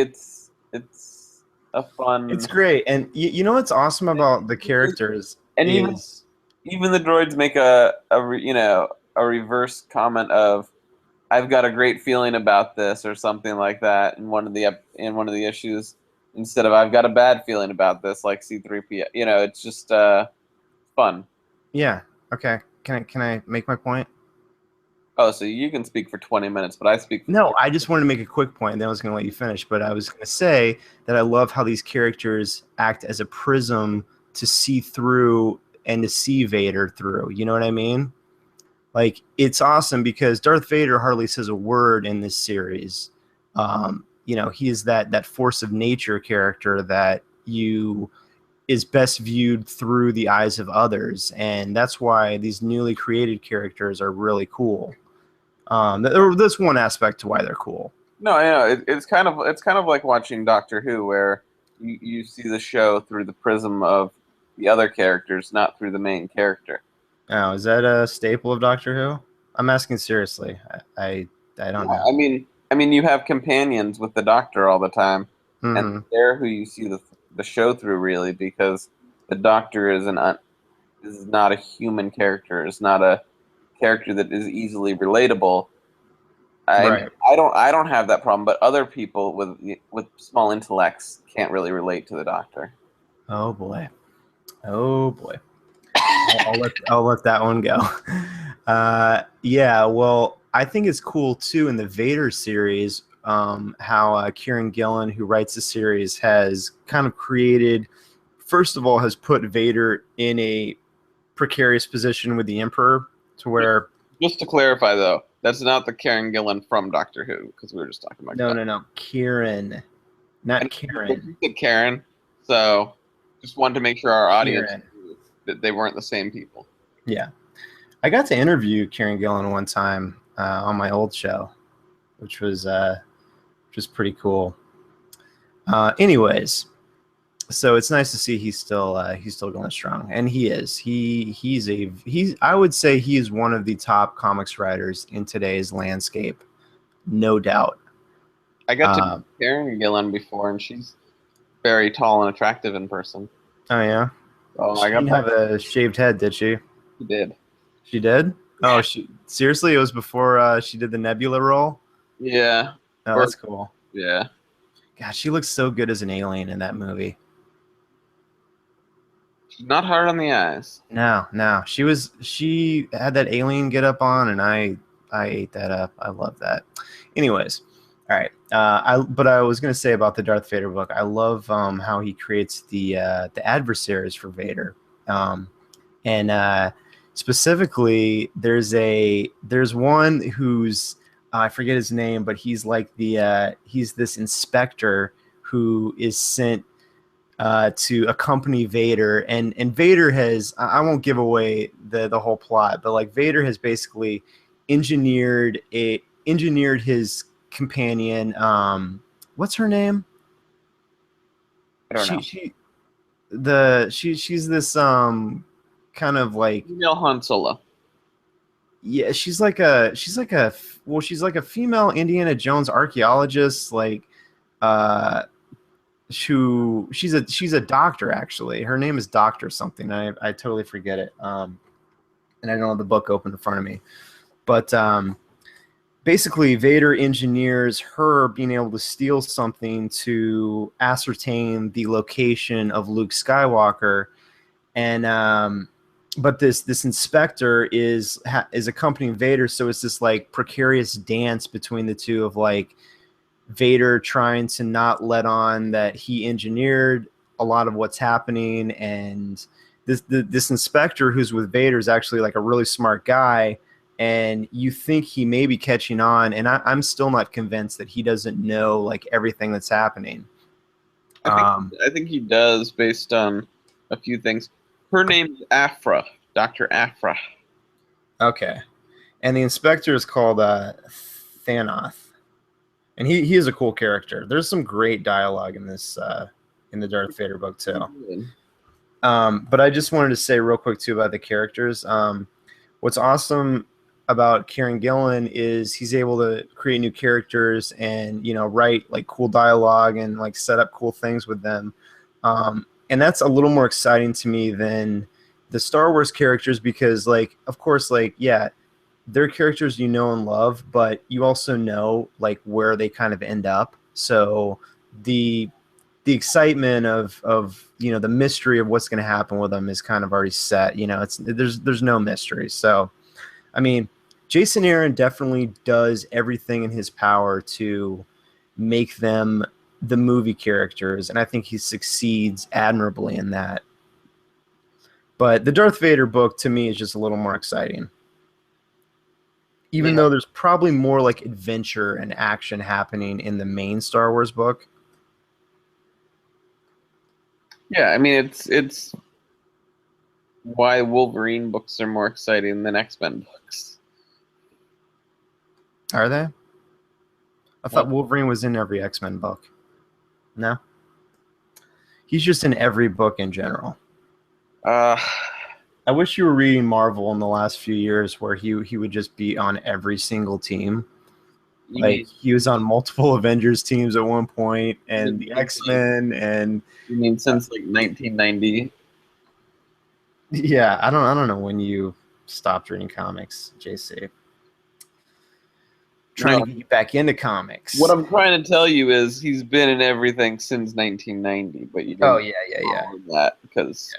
it's a It's fun. great. And you know what's awesome about the characters And is even the droids make a reverse comment of I've got a great feeling about this or something like that in in one of the issues instead of I've got a bad feeling about this like C3PO. It's just fun. yeah. Okay. Can I make my point? Oh, so you can speak for 20 minutes, but I speak for No, 30. I just wanted to make a quick point, and then I was going to let you finish. But I was going to say that I love how these characters act as a prism to see through and to see Vader through. You know what I mean? Like, it's awesome because Darth Vader hardly says a word in this series. He is that force of nature character that you is best viewed through the eyes of others, and that's why these newly created characters are really cool. That's one aspect to why they're cool. No, yeah, it's kind of like watching Doctor Who, where you see the show through the prism of the other characters, not through the main character. Now, is that a staple of Doctor Who? I'm asking seriously. I don't Yeah, know. I mean, you have companions with the Doctor all the time, and Hmm. they're who you see the show through, really, because the Doctor is not a human character, is not a character that is easily relatable. I mean, Right. I don't have that problem, but other people with small intellects can't really relate to the Doctor. Oh boy. Oh boy. I'll let that one go. Yeah. Well, I think it's cool too in the Vader series. How Kireon Gillen, who writes the series, has kind of created. First of all, has put Vader in a precarious position with the Emperor, to where Just to clarify, though, that's not the Karen Gillan from Doctor Who, because we were just talking about Doctor. no, Kieran, not And Karen. you said Karen, so just wanted to make sure our audience Kieran. knew that they weren't the same people. Yeah, I got to interview Kieran Gillen one time on my old show, which was pretty cool. Anyways, so it's nice to see he's still going strong, and he is. He's I would say he is one of the top comics writers in today's landscape, no doubt. I got to meet Uh, Karen Gillan before, and she's very tall and attractive in person. oh yeah, So she I got didn't have that. a shaved head, did she? She did. She did. Yeah. Oh, she seriously? It was before she did the Nebula role. Yeah. Oh, Or that's cool. yeah. God, she looks so good as an alien in that movie. She's not hard on the eyes. No, she had that alien get up on, and I ate that up. I love that. Anyways, all right. But I was gonna say about the Darth Vader book. I love how he creates the adversaries for Vader, and specifically there's one who's I forget his name, but he's like he's this inspector who is sent to accompany Vader, and Vader has I won't give away the whole plot, but like Vader has basically engineered his companion. What's her name? I don't know. She's this kind of like Female Han Solo. yeah she's like a female Indiana Jones archaeologist like uh she's a doctor actually. Her name is Doctor something. I totally forget it. And I don't have the book open in front of me. But basically, Vader engineers her being able to steal something to ascertain the location of Luke Skywalker, and but this inspector is accompanying Vader, so it's this like precarious dance between the two of like Vader trying to not let on that he engineered a lot of what's happening, and this inspector who's with Vader is actually like a really smart guy, and you think he may be catching on, and I'm still not convinced that he doesn't know like everything that's happening. I think Um, I think he does based on a few things. Her name is Afra, Dr. Afra. okay, and the inspector is called Thanoth, and he is a cool character. There's some great dialogue in this in the Darth Vader book too. But I just wanted to say real quick too about the characters. What's awesome about Kieran Gillen is he's able to create new characters and write like cool dialogue and like set up cool things with them. And that's a little more exciting to me than the Star Wars characters because like of course like yeah they're characters you know and love, but you also know like where they kind of end up. So the excitement of the mystery of what's going to happen with them is kind of already set. It's there's no mystery. So I mean, Jason Aaron definitely does everything in his power to make them the movie characters, and I think he succeeds admirably in that. But the Darth Vader book to me is just a little more exciting. Even though there's probably more like adventure and action happening in the main Star Wars book. Yeah, I mean it's why Wolverine books are more exciting than X-Men books. Are they? I thought Wolverine was in every X-Men book. No? He's just in every book in general. I wish you were reading Marvel in the last few years where he would just be on every single team. Like he was on multiple Avengers teams at one point, and the X-Men, and you mean since like 1990? Yeah, I don't know when you stopped reading comics, JC. Trying to get you back into comics. What I'm trying to tell you is he's been in everything since 1990, but you don't that because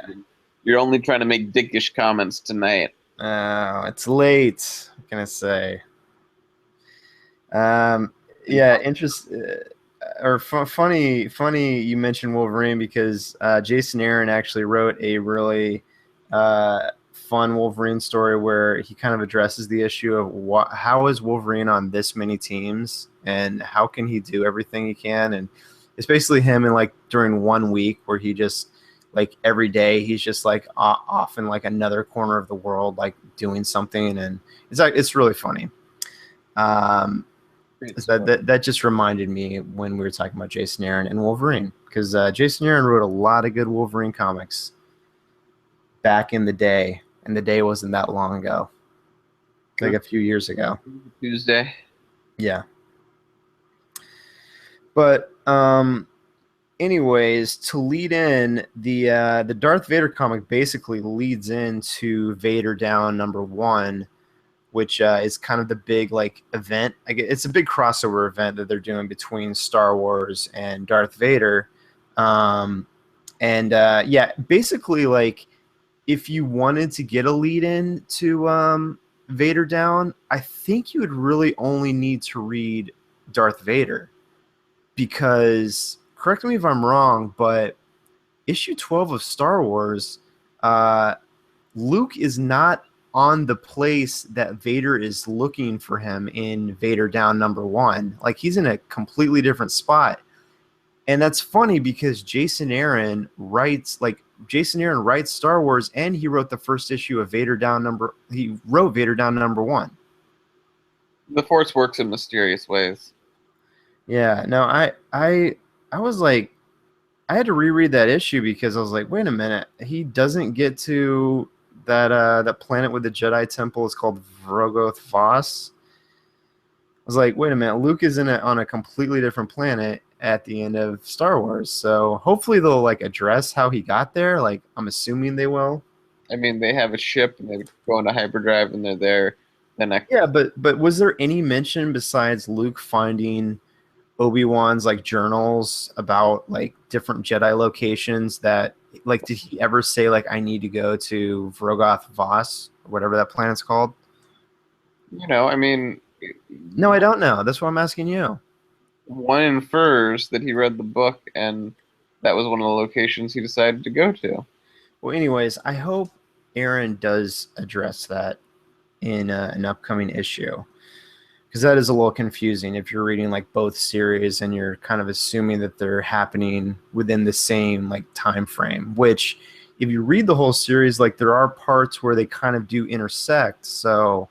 you're only trying to make dickish comments tonight. Oh, it's late. What can I say? Funny you mentioned Wolverine because Jason Aaron actually wrote a really fun Wolverine story where he kind of addresses the issue of how is Wolverine on this many teams and how can he do everything he can, and it's basically him in like during 1 week where he just like every day he's just like off in like another corner of the world like doing something, and it's really funny. That just reminded me when we were talking about Jason Aaron and Wolverine, because Jason Aaron wrote a lot of good Wolverine comics back in the day, and the day wasn't that long ago, like a few years ago. Tuesday. Yeah. But anyways, to lead in the Darth Vader comic basically leads into Vader Down #1, which is kind of the big like event. It's a big crossover event that they're doing between Star Wars and Darth Vader. Basically like if you wanted to get a lead in to Vader Down, I think you would really only need to read Darth Vader, because correct me if I'm wrong, but issue 12 of Star Wars, Luke is not on the place that Vader is looking for him in Vader Down #1. Like he's in a completely different spot. And that's funny because Jason Aaron writes Star Wars, and he wrote the first issue of Vader Down he wrote Vader Down #1. The Force works in mysterious ways. Yeah, no, I was like, I had to reread that issue because I was like, wait a minute, he doesn't get to that planet with the Jedi Temple. It's called Vrogoth Voss. I was like, wait a minute, Luke is on a completely different planet at the end of Star Wars. So hopefully they'll like address how he got there. Like I'm assuming they will. I mean, they have a ship and they go into hyperdrive and they're there. Yeah, but was there any mention besides Luke finding Obi-Wan's like journals about like different Jedi locations that like did he ever say like I need to go to Vrogoth Voss or whatever that planet's called? I mean, no, I don't know. That's why I'm asking you. One infers that he read the book and that was one of the locations he decided to go to. Well, anyways, I hope Aaron does address that in an upcoming issue, because that is a little confusing if you're reading like both series and you're kind of assuming that they're happening within the same like time frame, which if you read the whole series, like there are parts where they kind of do intersect. So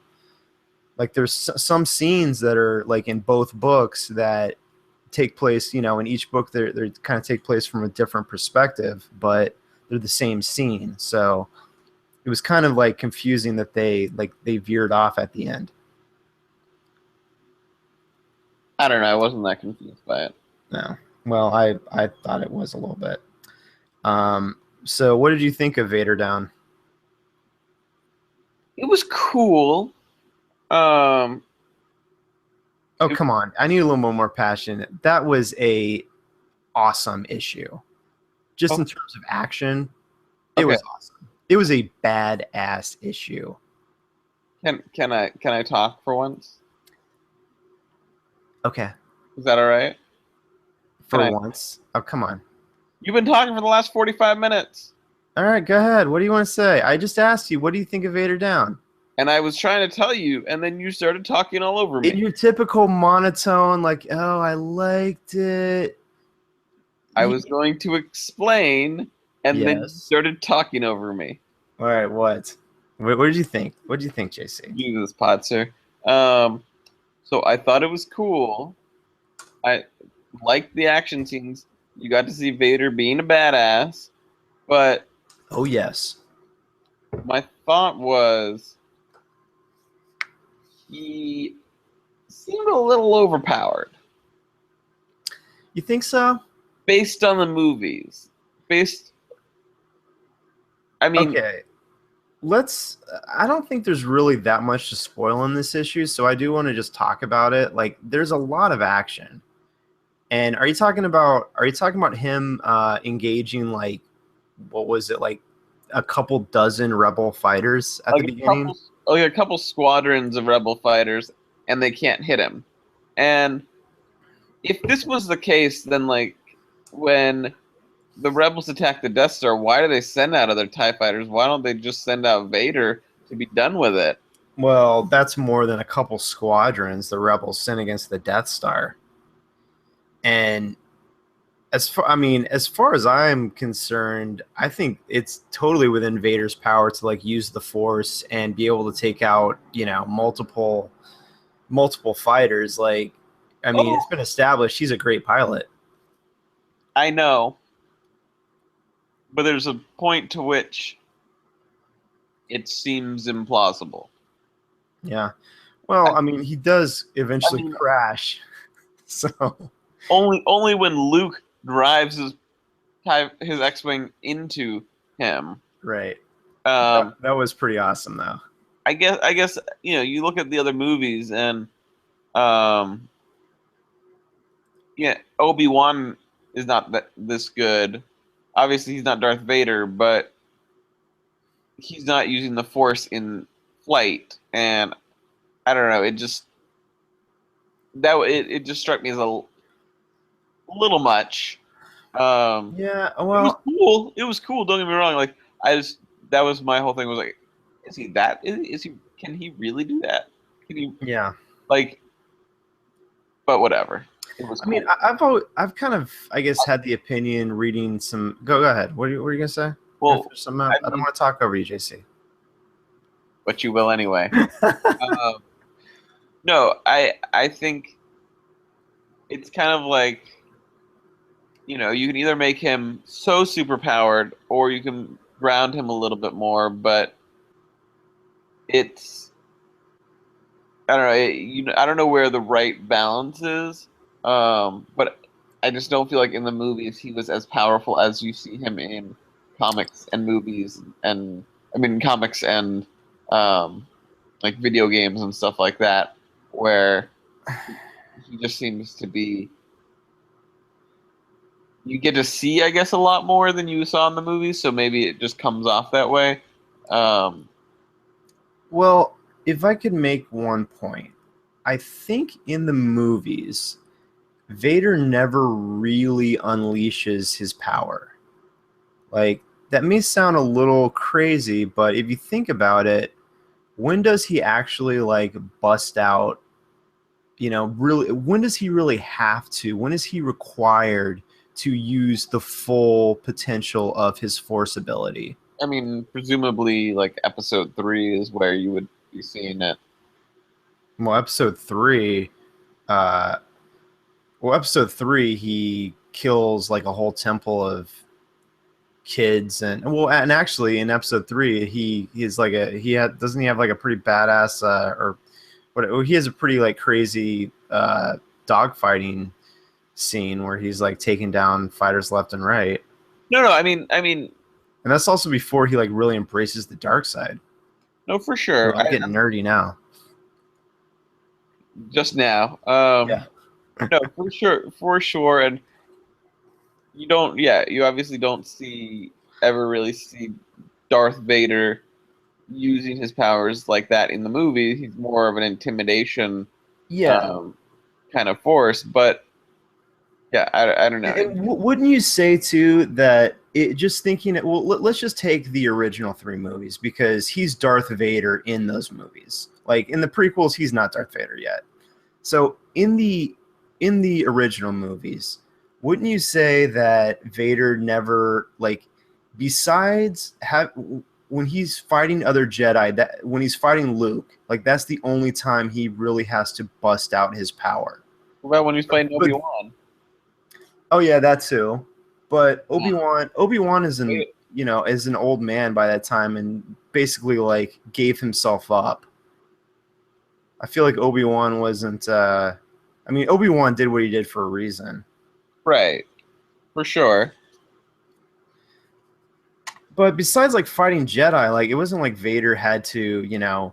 like there's some scenes that are like in both books that take place, in each book they kind of take place from a different perspective, but they're the same scene. So it was kind of like confusing that they veered off at the end. I don't know. I wasn't that confused by it. No. Well, I thought it was a little bit. So what did you think of Vader Down? It was cool. Oh, come on. I need a little more passion. That was a awesome issue. Just in terms of action, it was awesome. It was a badass issue. Can I talk for once? Okay, Is that all right? Can for I? once. Oh, come on. You've been talking for the last 45 minutes, All right, go ahead. What do you want to say? I just asked you. What do you think of Vader Down? and I was trying to tell you, and then you started talking all over In me. your typical monotone, like, oh, I liked it. I was going to explain, and then you Yes. started talking over me. All right, what? What did you think? What did you think, JC? Jesus, Potser. Um, so I thought it was cool. I liked the action scenes. You got to see Vader being a badass, but Oh, yes. my thought was he seemed a little overpowered You think so? based on the movies. Based, I mean, Okay. Let's. I don't think there's really that much to spoil in this issue, so I do want to just talk about it. Like, there's a lot of action. And are you talking about him engaging, like, what was it, like a couple dozen rebel fighters at the like beginning? a couple squadrons of rebel fighters, and they can't hit him. And if this was the case, then like when the rebels attack the Death Star, why do they send out other TIE fighters? Why don't they just send out Vader to be done with it? Well, that's more than a couple squadrons the rebels sent against the Death Star. And as far as I'm concerned, I think it's totally within Vader's power to like use the Force and be able to take out, multiple fighters. Like, I mean, Oh, it's been established he's a great pilot. I know, but there's a point to which it seems implausible. Yeah. I, Well, I mean, he does I eventually mean, crash. So, only when Luke drives his X-wing into him. right. That, Um, that was pretty awesome, though. I guess you look at the other movies and um, yeah, Obi-Wan is not this good. Obviously, he's not Darth Vader, but he's not using the Force in flight, and I don't know. It just struck me as a little much. Yeah. It was Well, cool. It was cool. Don't get me wrong. Like I just that was my whole thing was like, is he that? Is he? Can he really do that? Can he yeah. like? But whatever. It was I mean, cool. I've kind of, I guess, had the opinion reading some. Go ahead. What are you gonna say? You gonna Well, finish something up? I I don't mean, want to talk over you, JC. but you will anyway. Um, no, I think it's kind of like you can either make him so super powered or you can ground him a little bit more, but it's I don't know. I don't know where the right balance is. But I just don't feel like in the movies he was as powerful as you see him in comics and movies, and I mean comics and um, like video games and stuff like that, where he just seems to be. You get to see, I guess, a lot more than you saw in the movies, so maybe it just comes off that way. Um, Well, if I could make one point, I think in the movies, Vader never really unleashes his power. Like, that may sound a little crazy, but if you think about it, when does he actually like bust out? Really, when does he really have to? When is he required to use the full potential of his Force ability? I mean, presumably, like episode 3 is where you would be seeing it. Well, uh, episode three, he kills like a whole temple of kids, and actually in episode three, he's like doesn't he have like a pretty badass or what? He has a pretty like crazy dogfighting scene where he's like taking down fighters left and right, No, no, I mean, and that's also before he like really embraces the dark side. no, for Well, sure. I'm getting nerdy now. Just now. Yeah. No, for sure, and you don't. Yeah, you obviously don't ever really see Darth Vader using his powers like that in the movie. He's more of an intimidation Yeah. kind of force. But yeah, I don't know. And wouldn't you say too that it just thinking it? Well, let's just take the original three movies because he's Darth Vader in those movies. Like in the prequels, he's not Darth Vader yet. So in the original movies, wouldn't you say that Vader never like besides have when he's fighting other Jedi that when he's fighting Luke, like that's the only time he really has to bust out his power. What about when he's playing But Obi-Wan? oh yeah, that too. But Obi-Wan is an Wait, is an old man by that time and basically like gave himself up. I feel like Obi-Wan wasn't I mean Obi-Wan did what he did for a reason. right, for sure. But besides like fighting Jedi, like it wasn't like Vader had to,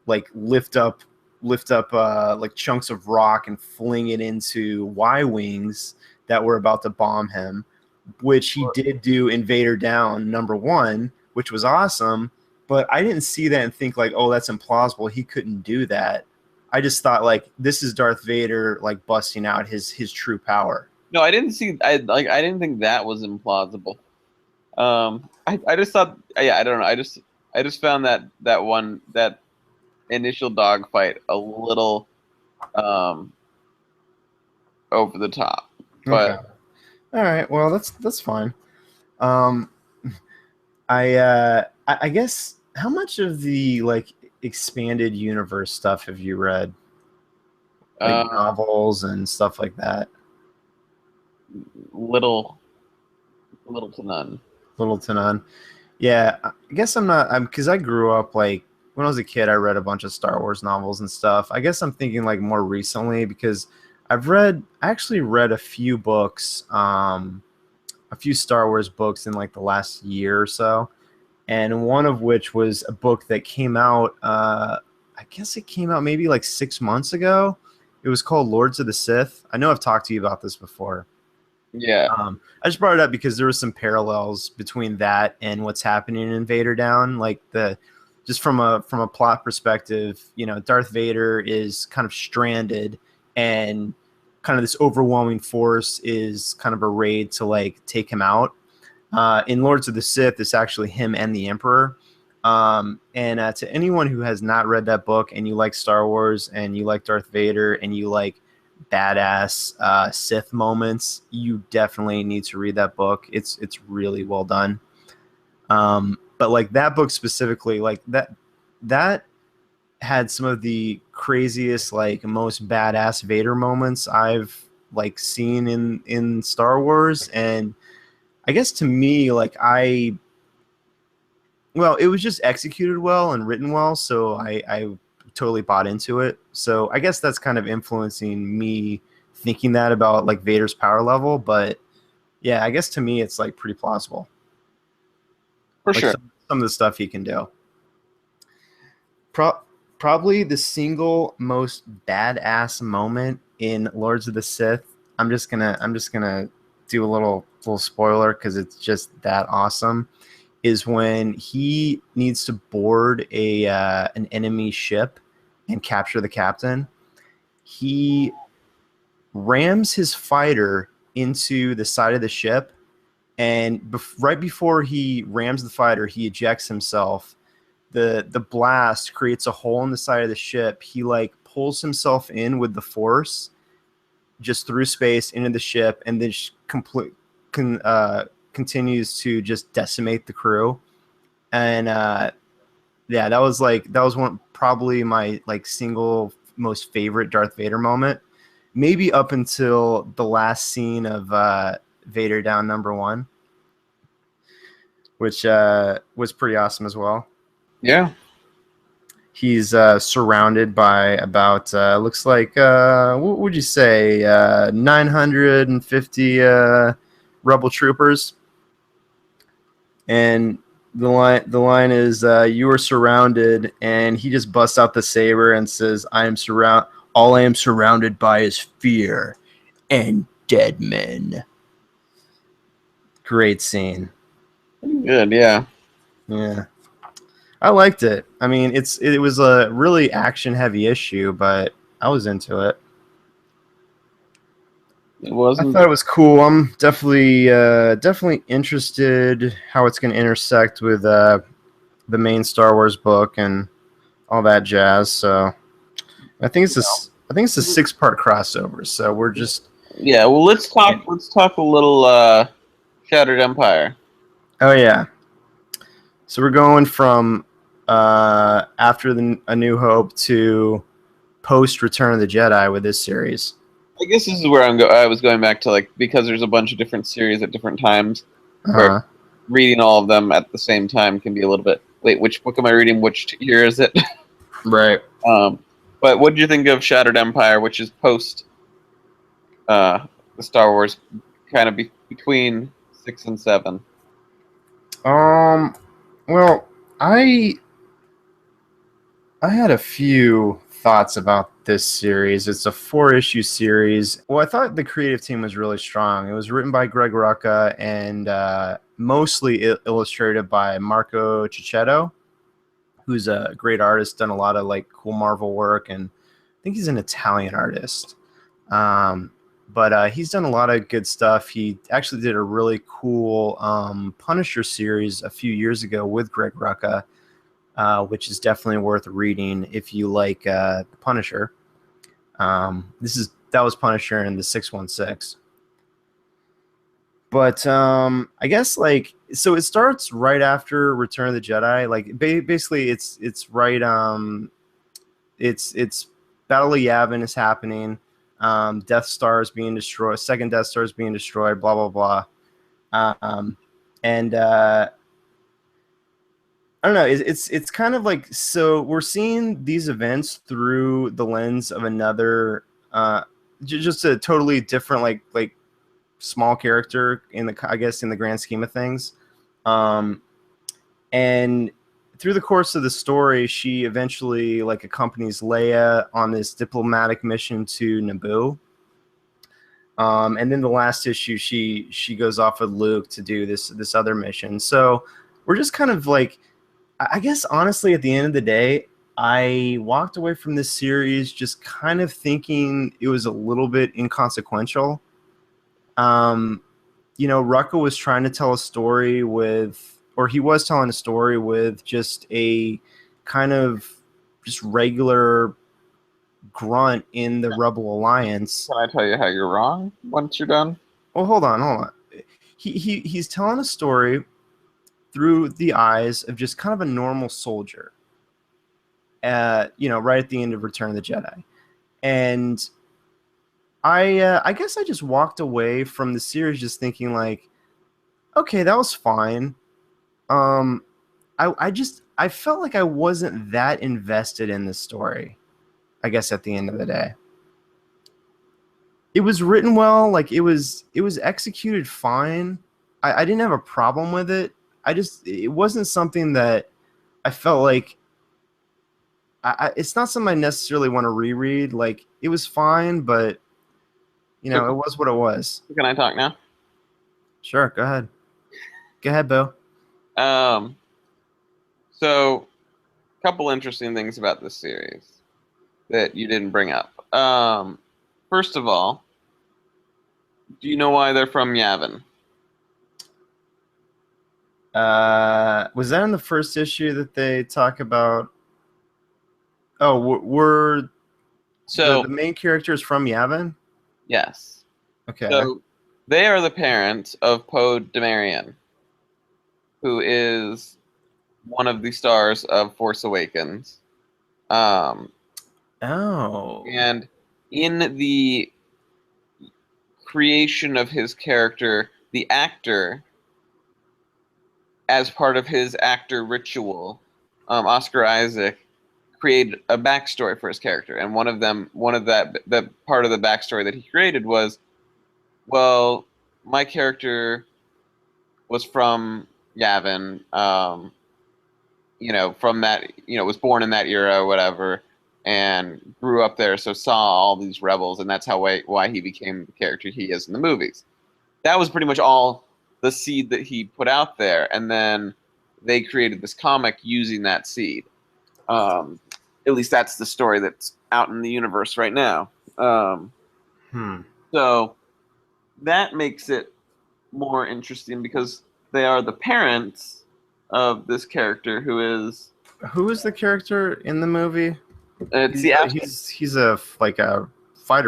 like lift up like chunks of rock and fling it into Y-wings that were about to bomb him, which he did do in Vader Down #1, which was awesome. But I didn't see that and think like, oh, that's implausible. He couldn't do that. I just thought like this is Darth Vader like busting out his true power. No, I didn't see. I didn't think that was implausible. I just thought. Yeah, I don't know. I just found that initial dogfight a little um over the top. Okay. But All right. Well, that's fine. Um, I guess how much of the like expanded universe stuff have you read? Like uh, novels and stuff like that. little to none. Little to none. Yeah, I guess I'm because I grew up like when I was a kid, I read a bunch of Star Wars novels and stuff. I guess I'm thinking like more recently because I actually read a few books, a few Star Wars books in like the last year or so, and one of which was a book that came out. I guess it came out maybe like 6 months ago. It was called Lords of the Sith. I know I've talked to you about this before. Yeah. I just brought it up because there was some parallels between that and what's happening in Vader Down. Like just from a plot perspective, Darth Vader is kind of stranded, and kind of this overwhelming force is kind of arrayed to like take him out. In Lords of the Sith, it's actually him and the Emperor. And to anyone who has not read that book and you like Star Wars and you like Darth Vader and you like badass Sith moments, you definitely need to read that book. It's really well done. But like that book specifically, like that had some of the craziest, like most badass Vader moments I've like seen in Star Wars. And I guess to me, like well, it was just executed well and written well, so I totally bought into it. So I guess that's kind of influencing me thinking that about like Vader's power level. But yeah, I guess to me it's like pretty plausible. For Like sure. some of the stuff he can do. Probably the single most badass moment in Lords of the Sith. I'm just gonna do a little spoiler because it's just that awesome. Is when he needs to board an enemy ship and capture the captain. He rams his fighter into the side of the ship, and right before he rams the fighter, he ejects himself. The blast creates a hole in the side of the ship. He like pulls himself in with the force just through space into the ship, and then continues to just decimate the crew. And yeah, that was one probably my like single most favorite Darth Vader moment. Maybe up until the last scene of Vader Down #1, which was pretty awesome as well. Yeah. He's surrounded by about looks like what would you say 950 rebel troopers, and the line is you are surrounded, and he just busts out the saber and says, all I am surrounded by is fear and dead men. Great scene. Good. Yeah. Yeah. I liked it. I mean, it was a really action heavy issue, but I was into it. It I wasn't. thought it was cool. I'm definitely interested how it's going to intersect with the main Star Wars book and all that jazz. So I think it's a 6-part crossover. So we're just Yeah, well, let's talk a little Shattered Empire. oh yeah. So we're going from after A New Hope to post Return of the Jedi with this series. I guess this is where I was going back to, like, because there's a bunch of different series at different times, where Uh-huh. reading all of them at the same time can be a little bit. Wait, which book am I reading? Which year is it? Right. um, but what did you think of Shattered Empire, which is post the Star Wars, kind of between 6 and 7? Um. Well, I I had a few thoughts about this series. It's a 4-issue series. Well, I thought the creative team was really strong. It was written by Greg Rucka and mostly illustrated by Marco Cicchetto, who's a great artist, done a lot of like cool Marvel work, and I think he's an Italian artist. Um, but he's done a lot of good stuff. He actually did a really cool Punisher series a few years ago with Greg Rucka, which is definitely worth reading if you like the Punisher. That was Punisher in the 616. But I guess like so it starts right after Return of the Jedi. Like basically it's right it's Battle of Yavin is happening. Death Star is being destroyed. Second Death Star is being destroyed. Blah blah blah. And I don't know. It's kind of like so we're seeing these events through the lens of another, just a totally different like small character in the I guess in the grand scheme of things, um, and through the course of the story, she eventually like accompanies Leia on this diplomatic mission to Naboo. And then the last issue, she goes off with Luke to do this other mission. So we're just kind of like I guess honestly, at the end of the day, I walked away from this series just kind of thinking it was a little bit inconsequential. Um, Rucka was trying to tell a story or he was telling a story with just a kind of just regular grunt in the Rebel Alliance. Can I tell you how you're wrong once you're done? Well, hold on. He's telling a story through the eyes of just kind of a normal soldier. Right at the end of Return of the Jedi, and I guess I just walked away from the series just thinking like, okay, that was fine. Um, I felt like I wasn't that invested in the story. I guess at the end of the day, it was written well, like it was executed fine. I didn't have a problem with it. It wasn't something that I felt like it's not something I necessarily want to reread. Like it was fine, but So, it was what it was. can I talk now? Sure, go ahead. Go ahead, Bill. Um, so, a couple interesting things about this series that you didn't bring up. First of all, do you know why they're from Yavin? Was that in the first issue that they talk about? Oh, were the So, main characters from Yavin? yes. Okay. So, they are the parents of Poe Dameron, who is one of the stars of Force Awakens. Um, Oh. and in the creation of his character, the actor, as part of his actor ritual, Oscar Isaac created a backstory for his character, and the part of the backstory that he created was, well, my character was from Yavin, from that, was born in that era or whatever, and grew up there, so saw all these rebels, and that's why he became the character he is in the movies. That was pretty much all the seed that he put out there, and then they created this comic using that seed. At least that's the story that's out in the universe right now. So that makes it more interesting because they are the parents of this character who is. Who is the character in the movie? It's He's a fighter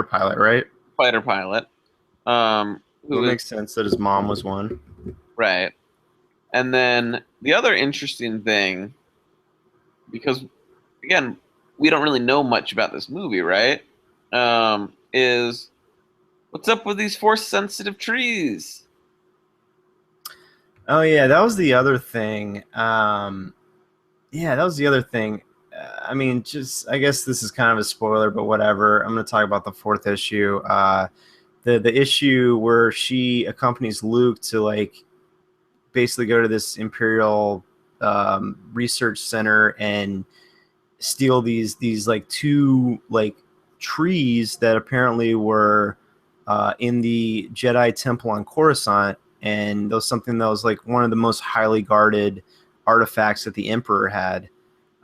pilot, right? fighter pilot. It makes sense that his mom was one. Right. And then the other interesting thing, because again, we don't really know much about this movie, right? Is what's up with these force sensitive trees? Oh yeah, that was the other thing. Yeah, that was the other thing. I mean, I guess this is kind of a spoiler, but whatever. I'm going to talk about the fourth issue. The issue where she accompanies Luke to like basically go to this Imperial research center and steal these like two like trees that apparently were in the Jedi Temple on Coruscant, and that was something that was like one of the most highly guarded artifacts that the Emperor had.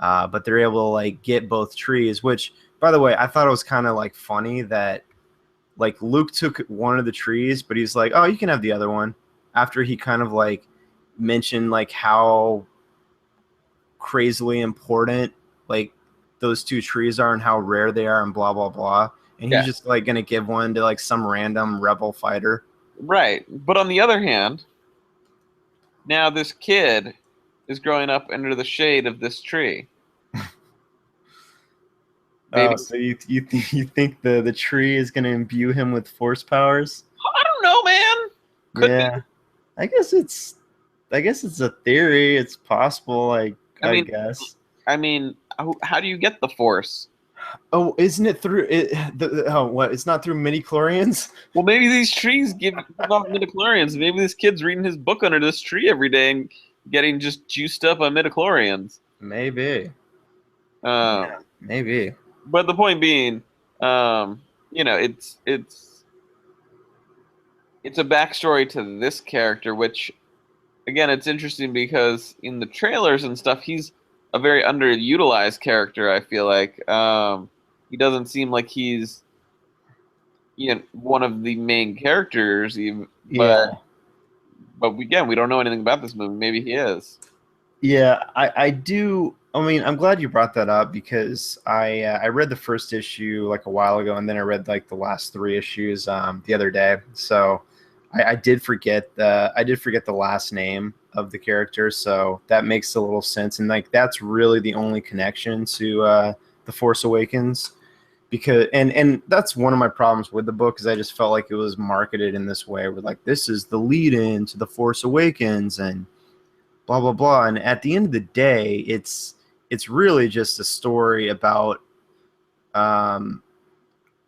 But they're able to like get both trees, which, by the way, I thought it was kind of like funny that like Luke took one of the trees, but he's like, "Oh, you can have the other one." After he kind of like mentioned like how crazily important like those two trees are and how rare they are and blah blah blah, and he's just like gonna give one to like some random rebel fighter. Right. But on the other hand, now this kid is growing up under the shade of this tree. Oh, so you think the tree is going to imbue him with force powers? I don't know, man. Could be. I guess it's a theory. It's possible. I guess. I mean, how do you get the force? Oh, isn't it through it? What? It's not through midichlorians? Well, maybe these trees give off midichlorians. Maybe this kid's reading his book under this tree every day and getting just juiced up on midichlorians. Maybe. Maybe. But the point being, it's a backstory to this character, which, again, it's interesting because in the trailers and stuff, he's a very underutilized character. I feel like he doesn't seem like he's one of the main characters, even. But again, we don't know anything about this movie. Maybe he is. Yeah, I do. I mean, I'm glad you brought that up because I read the first issue like a while ago, and then I read like the last 3 issues the other day. So I did forget the last name of the character, so that makes a little sense. And like that's really the only connection to the Force Awakens, because and that's one of my problems with the book, is I just felt like it was marketed in this way, where like this is the lead-in to the Force Awakens and blah blah blah. And at the end of the day, it's really just a story about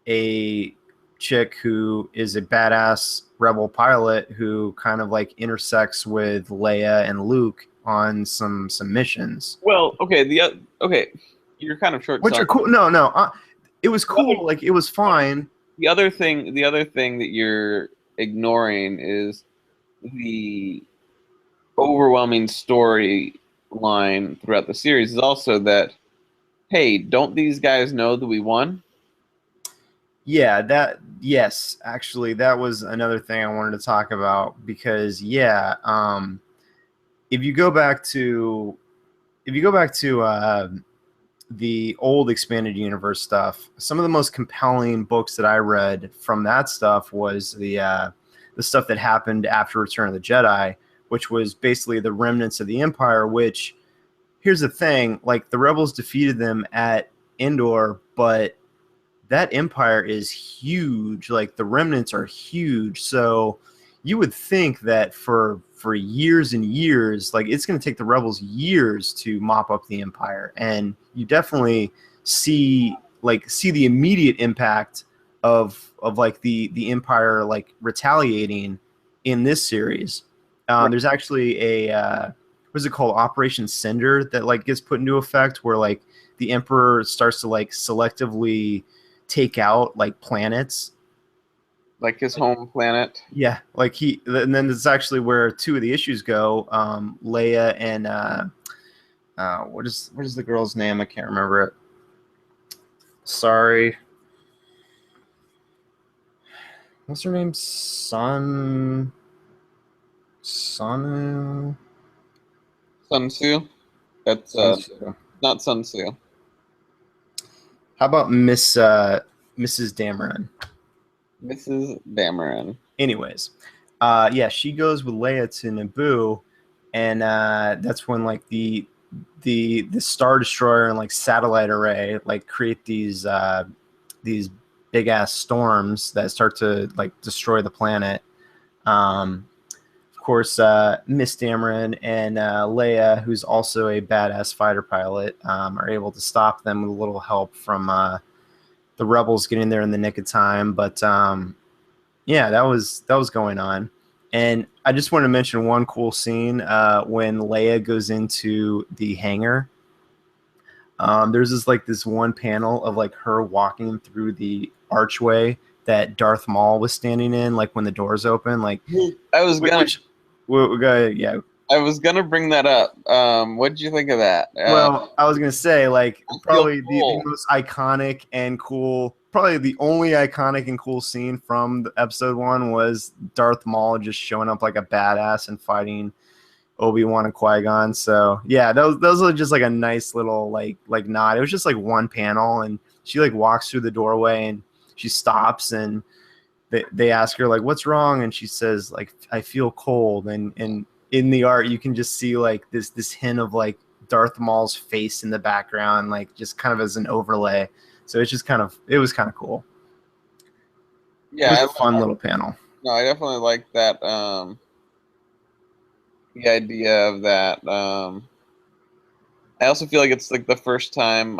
a chick who is a badass rebel pilot who kind of like intersects with Leia and Luke on some missions. Well, okay, you're kind of short. Which are cool. No, it was cool. Like it was fine. The other thing that you're ignoring is the overwhelming storyline throughout the series is also that, hey, don't these guys know that we won? Yeah, yes, actually, that was another thing I wanted to talk about, because if you go back to the old expanded universe stuff, some of the most compelling books that I read from that stuff was the stuff that happened after Return of the Jedi, which was basically the remnants of the Empire. Which, here's the thing, like the Rebels defeated them at Endor, but that Empire is huge. Like the remnants are huge. So you would think that for years and years, like it's going to take the Rebels years to mop up the Empire. And you definitely see the immediate impact of like the Empire like retaliating in this series. There's actually a what's it called, Operation Cinder, that like gets put into effect, where like the Emperor starts to like selectively take out like planets like his home planet. Yeah, like and then this is actually where two of the issues go. Leia and what is the girl's name? I can't remember it. Sorry. What's her name? Sonu. Sun Tzu. That's Sunsu. not Sun Tzu. How about Mrs. Dameron? Mrs. Dameron. Anyways, yeah, she goes with Leia to Naboo, and that's when like the Star Destroyer and like satellite array like create these big ass storms that start to like destroy the planet. Of course, Miss Dameron and Leia, who's also a badass fighter pilot, are able to stop them with a little help from the rebels getting there in the nick of time. But yeah, that was going on. And I just want to mention one cool scene when Leia goes into the hangar. There's this one panel of like her walking through the archway that Darth Maul was standing in, like when the doors open. Like I was gonna, yeah. I was gonna bring that up. What did you think of that? Well, I was gonna say like probably cool. the most iconic and cool, probably the only iconic and cool scene from the episode 1 was Darth Maul just showing up like a badass and fighting Obi-Wan and Qui-Gon. So yeah, those are just like a nice little like nod. It was just like one panel, and she like walks through the doorway and she stops, and they ask her like, "What's wrong?" And she says like, "I feel cold." And in the art, you can just see like this hint of like Darth Maul's face in the background, like just kind of as an overlay. So it's just it was kind of cool. Yeah, it was a fun little panel. No, I definitely like that. The idea of that. I also feel like it's like the first time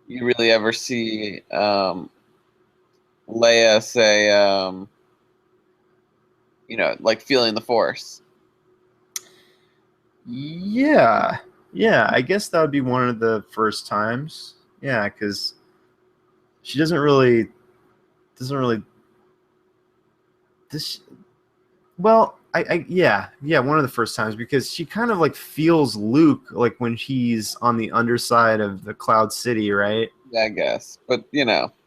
you really ever see Leia say, like feeling the Force. Yeah, I guess that would be one of the first times. Yeah, because she doesn't really this. Well, yeah, one of the first times, because she kind of like feels Luke like when he's on the underside of the Cloud City, right? Yeah, I guess, but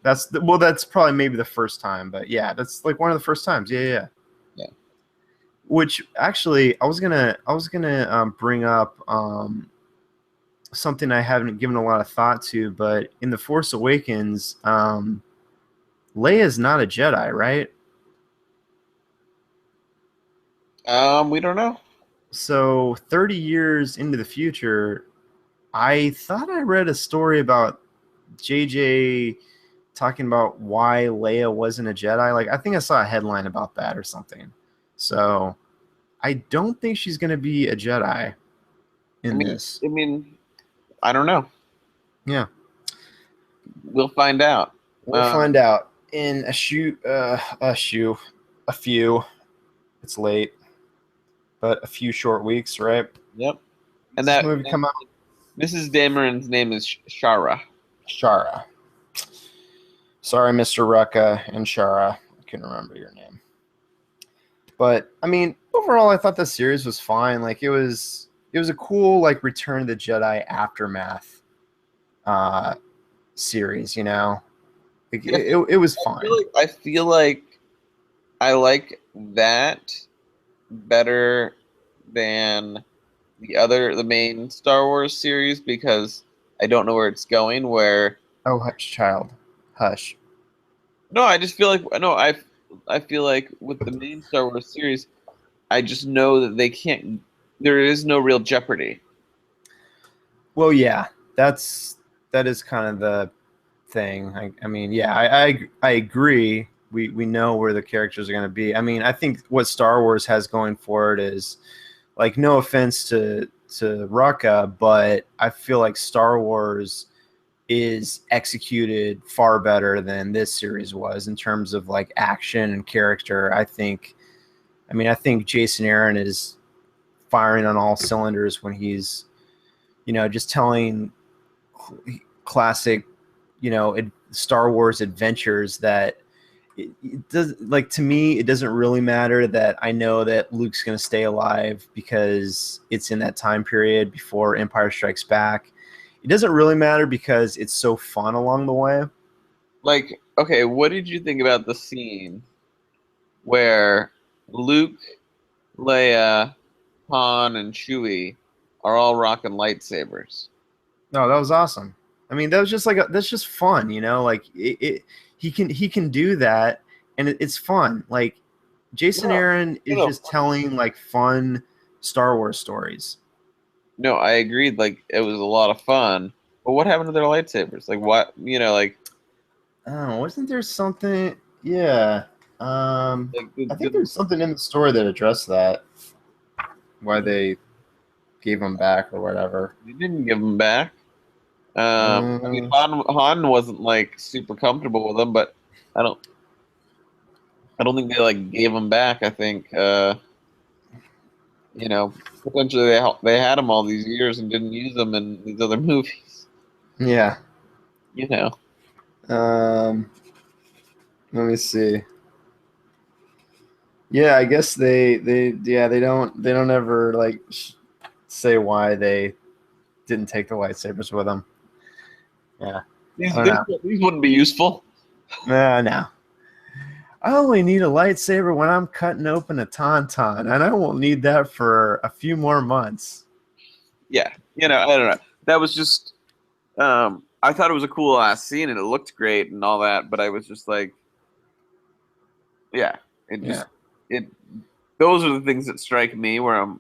that's probably maybe the first time, but yeah, that's like one of the first times. Yeah. Which actually, I was gonna bring up something I haven't given a lot of thought to, but in the Force Awakens, Leia's not a Jedi, right? We don't know. So 30 years into the future, I thought I read a story about JJ talking about why Leia wasn't a Jedi. Like, I think I saw a headline about that or something. So I don't think she's going to be a Jedi in this. I mean, I don't know. Yeah. We'll find out. We'll find out in a few. It's late, but a few short weeks, right? Yep. And Does that this movie come out? Mrs. Dameron's name is Shara. Shara. Sorry, Mr. Rucka and Shara. I couldn't remember your name. But I mean, overall, I thought the series was fine. Like it was a cool like Return of the Jedi aftermath series. You know, like, it was fine. I feel like I like that better than the main Star Wars series, because I don't know where it's going. Oh, hush, child, hush. No, I just feel like I feel like with the main Star Wars series, I just know that they can't. There is no real jeopardy. Well, yeah, that is kind of the thing. I mean, yeah, I agree. We know where the characters are going to be. I mean, I think what Star Wars has going for it is, like, no offense to Rucka, but I feel like Star Wars is executed far better than this series was in terms of like action and character. I think Jason Aaron is firing on all cylinders when he's, just telling classic, Star Wars adventures that it does, like, to me, it doesn't really matter that I know that Luke's going to stay alive because it's in that time period before Empire Strikes Back. It doesn't really matter because it's so fun along the way. Like, okay, what did you think about the scene where Luke, Leia, Han, and Chewie are all rocking lightsabers? No, that was awesome. I mean, that was just that's just fun, you know. Like he can do that, and it's fun. Like Jason No, Aaron is no, just telling like fun Star Wars stories. no, I agreed. Like, it was a lot of fun. But what happened to their lightsabers? Like, what, like, Oh, wasn't there something? Yeah. like I think there's something in the story that addressed that. Why they gave them back or whatever. they didn't give them back. I mean, Mm, Han wasn't like super comfortable with them, but I don't, I don't think they like gave them back. I think, potentially they had them all these years and didn't use them in these other movies. yeah. You know, Um, let me see. Yeah, I guess they don't ever like say why they didn't take the lightsabers with them. Yeah, these I don't these, know. these wouldn't be useful. No. I only need a lightsaber when I'm cutting open a tauntaun, and I won't need that for a few more months. Yeah, I don't know. That was just, I thought it was a cool ass scene and it looked great and all that, but I was just like, yeah, it Yeah. just it. Those are the things that strike me where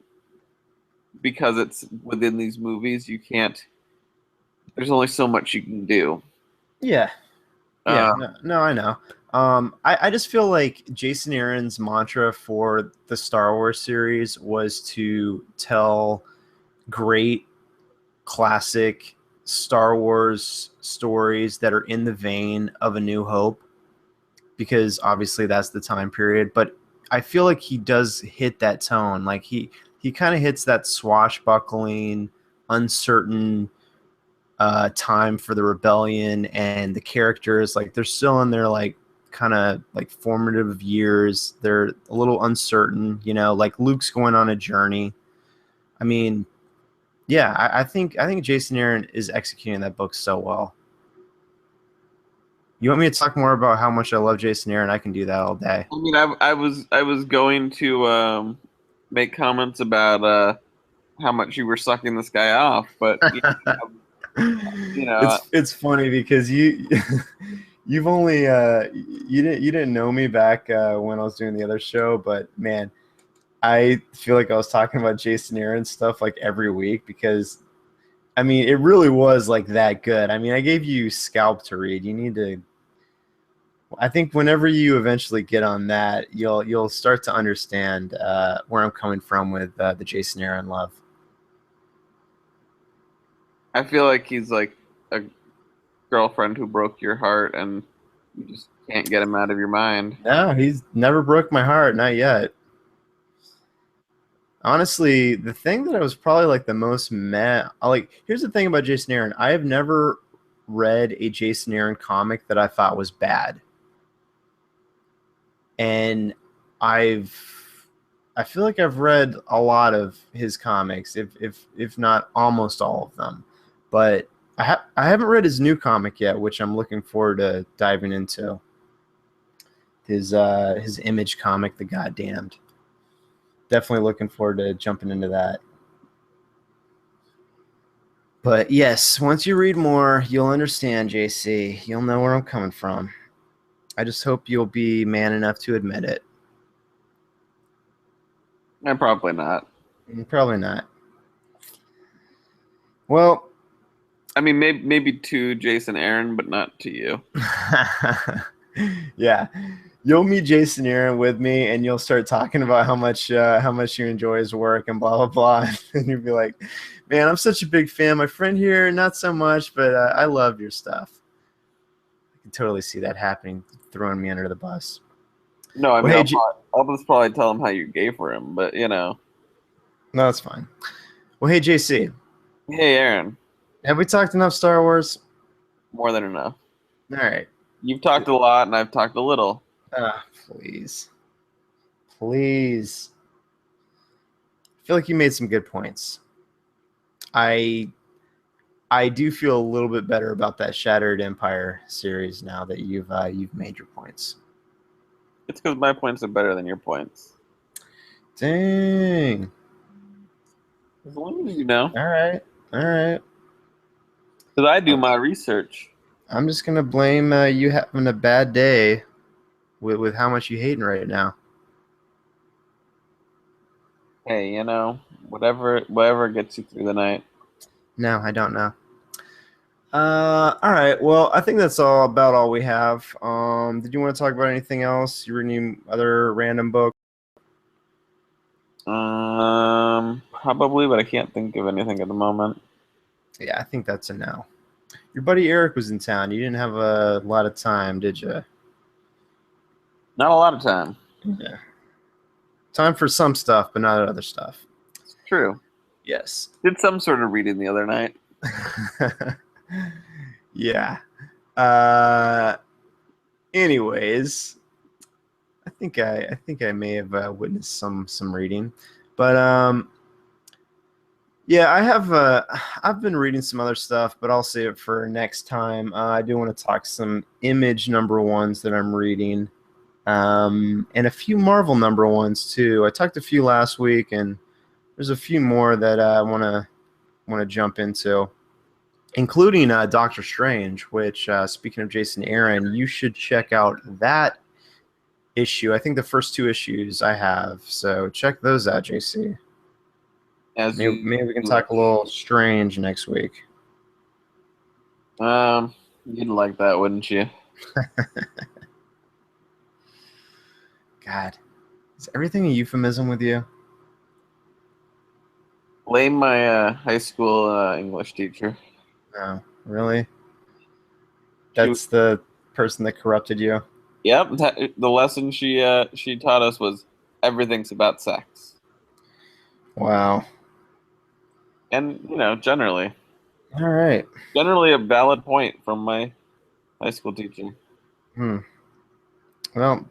because it's within these movies, you can't. There's only so much you can do. Yeah. Uh, Yeah. No, I know. I just feel like Jason Aaron's mantra for the Star Wars series was to tell great classic Star Wars stories that are in the vein of A New Hope, because obviously that's the time period. But I feel like he does hit that tone. Like he kind of hits that swashbuckling, uncertain time for the rebellion, and the characters, like, they're still in their like kind of like formative years. They're a little uncertain, like Luke's going on a journey. I mean, yeah, I think Jason Aaron is executing that book so well. You want me to talk more about how much I love Jason Aaron? I can do that all day. I mean, I was going to make comments about how much you were sucking this guy off, but you know, It's funny because you've only you didn't know me back when I was doing the other show, but man, I feel like I was talking about Jason Aaron stuff like every week because I mean it really was like that good. I mean, I gave you Scalp to read. You need to. I think whenever you eventually get on that, you'll start to understand where I'm coming from with the Jason Aaron love. I feel like he's like a girlfriend who broke your heart, and you just can't get him out of your mind. No, he's never broke my heart, not yet. Honestly, the thing that I was probably like the most mad, like, here's the thing about Jason Aaron. I have never read a Jason Aaron comic that I thought was bad. And I feel like I've read a lot of his comics, if not almost all of them. But I haven't read his new comic yet, which I'm looking forward to diving into. His Image comic, The Goddamned. Definitely looking forward to jumping into that. But yes, once you read more, you'll understand, JC. You'll know where I'm coming from. I just hope you'll be man enough to admit it. Probably not. Probably not. Well, I mean, maybe to Jason Aaron, but not to you. yeah, you'll meet Jason Aaron with me, and you'll start talking about how much you enjoy his work and blah blah blah, and you'll be like, "Man, I'm such a big fan. My friend here, not so much, but I love your stuff." I can totally see that happening, throwing me under the bus. No, I Well, mean, hey, I'll just probably tell him how you're gay for him, but no, that's fine. Well, hey, JC, Hey, Aaron, have we talked enough Star Wars? more than enough. All right. You've talked a lot, and I've talked a little. Please. Please. I feel like you made some good points. I do feel a little bit better about that Shattered Empire series now that you've made your points. It's because my points are better than your points. Dang. As long as you know. All right. Because I do my research. I'm just gonna blame you having a bad day with how much you hating right now. Hey, whatever gets you through the night. No, I don't know. All right. Well, I think that's about all we have. Did you want to talk about anything else? You read any other random book? Probably, but I can't think of anything at the moment. Yeah, I think that's a no. Your buddy Eric was in town. You didn't have a lot of time, did you? Not a lot of time. Yeah. Time for some stuff, but not other stuff. It's true. Yes. Did some sort of reading the other night. Yeah. Anyways, I think I may have witnessed some reading, but yeah, I've been reading some other stuff, but I'll save it for next time. I do want to talk some Image number ones that I'm reading, and a few Marvel number ones too. I talked a few last week, and there's a few more that I want to jump into, including Doctor Strange, which, speaking of Jason Aaron, you should check out that issue. I think the first 2 issues I have, so check those out, JC. Maybe we can talk a little Strange next week. You'd like that, wouldn't you? God, is everything a euphemism with you? Blame my high school English teacher. No, really? That's the person that corrupted you? Yep. The lesson she taught us was everything's about sex. Wow. And, generally. All right. Generally a valid point from my high school teacher. Well,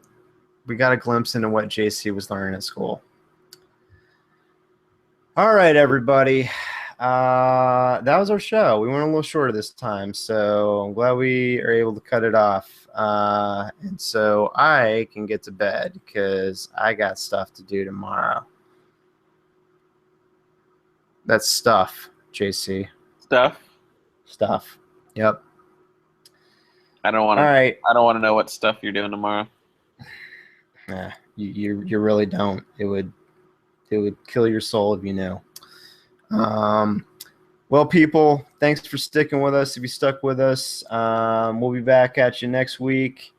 we got a glimpse into what JC was learning at school. All right, everybody. That was our show. We went a little shorter this time, so I'm glad we are able to cut it off. And so I can get to bed because I got stuff to do tomorrow. That's stuff, JC. Stuff. Yep. I don't want to. All right. I don't want to know what stuff you're doing tomorrow. Nah, you really don't. It would kill your soul if you knew. Well, people, thanks for sticking with us. If you stuck with us, we'll be back at you next week.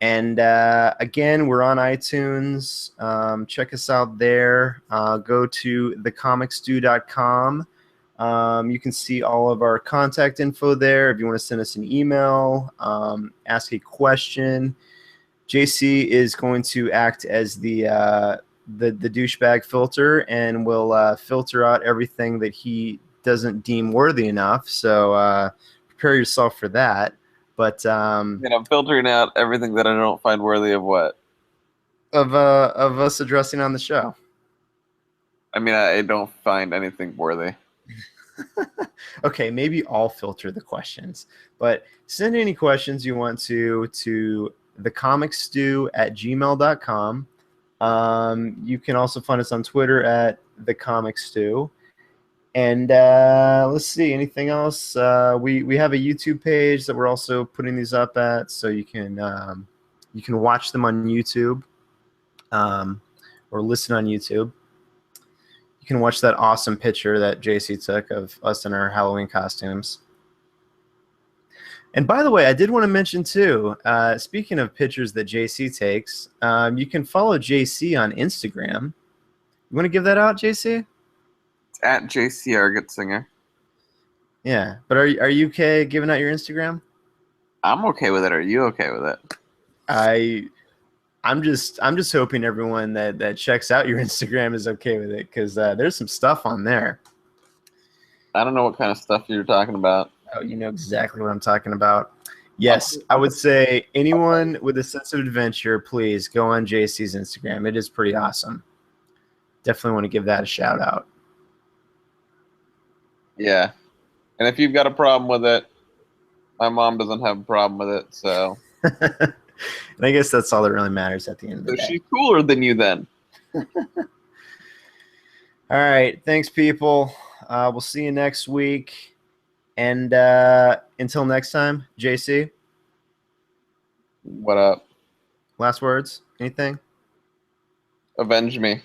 And again, we're on iTunes. Check us out there. Go to thecomicstew.com. You can see all of our contact info there. If you want to send us an email, ask a question, JC is going to act as the douchebag filter, and will filter out everything that he doesn't deem worthy enough. So prepare yourself for that. But I'm filtering out everything that I don't find worthy of what? Of us addressing on the show. I mean, I don't find anything worthy. Okay, maybe I'll filter the questions, but send any questions you want to thecomicstew@gmail.com. You can also find us on Twitter at thecomicstew. And let's see, anything else? We have a YouTube page that we're also putting these up at, so you can watch them on YouTube, or listen on YouTube. You can watch that awesome picture that JC took of us in our Halloween costumes. And by the way, I did want to mention too, speaking of pictures that JC takes, you can follow JC on Instagram. You want to give that out, JC? It's at JC Argetsinger. Yeah, but are you okay giving out your Instagram? I'm okay with it. Are you okay with it? I'm just hoping everyone that checks out your Instagram is okay with it, because there's some stuff on there. I don't know what kind of stuff you're talking about. Oh, you know exactly what I'm talking about. Yes, I would say anyone with a sense of adventure, please go on JC's Instagram. It is pretty awesome. Definitely want to give that a shout out. Yeah. And if you've got a problem with it, my mom doesn't have a problem with it, so. And I guess that's all that really matters at the end of the So day. she's cooler than you then. All right. Thanks, people. We'll see you next week. And until next time, JC, What up? last words? Anything? Avenge me.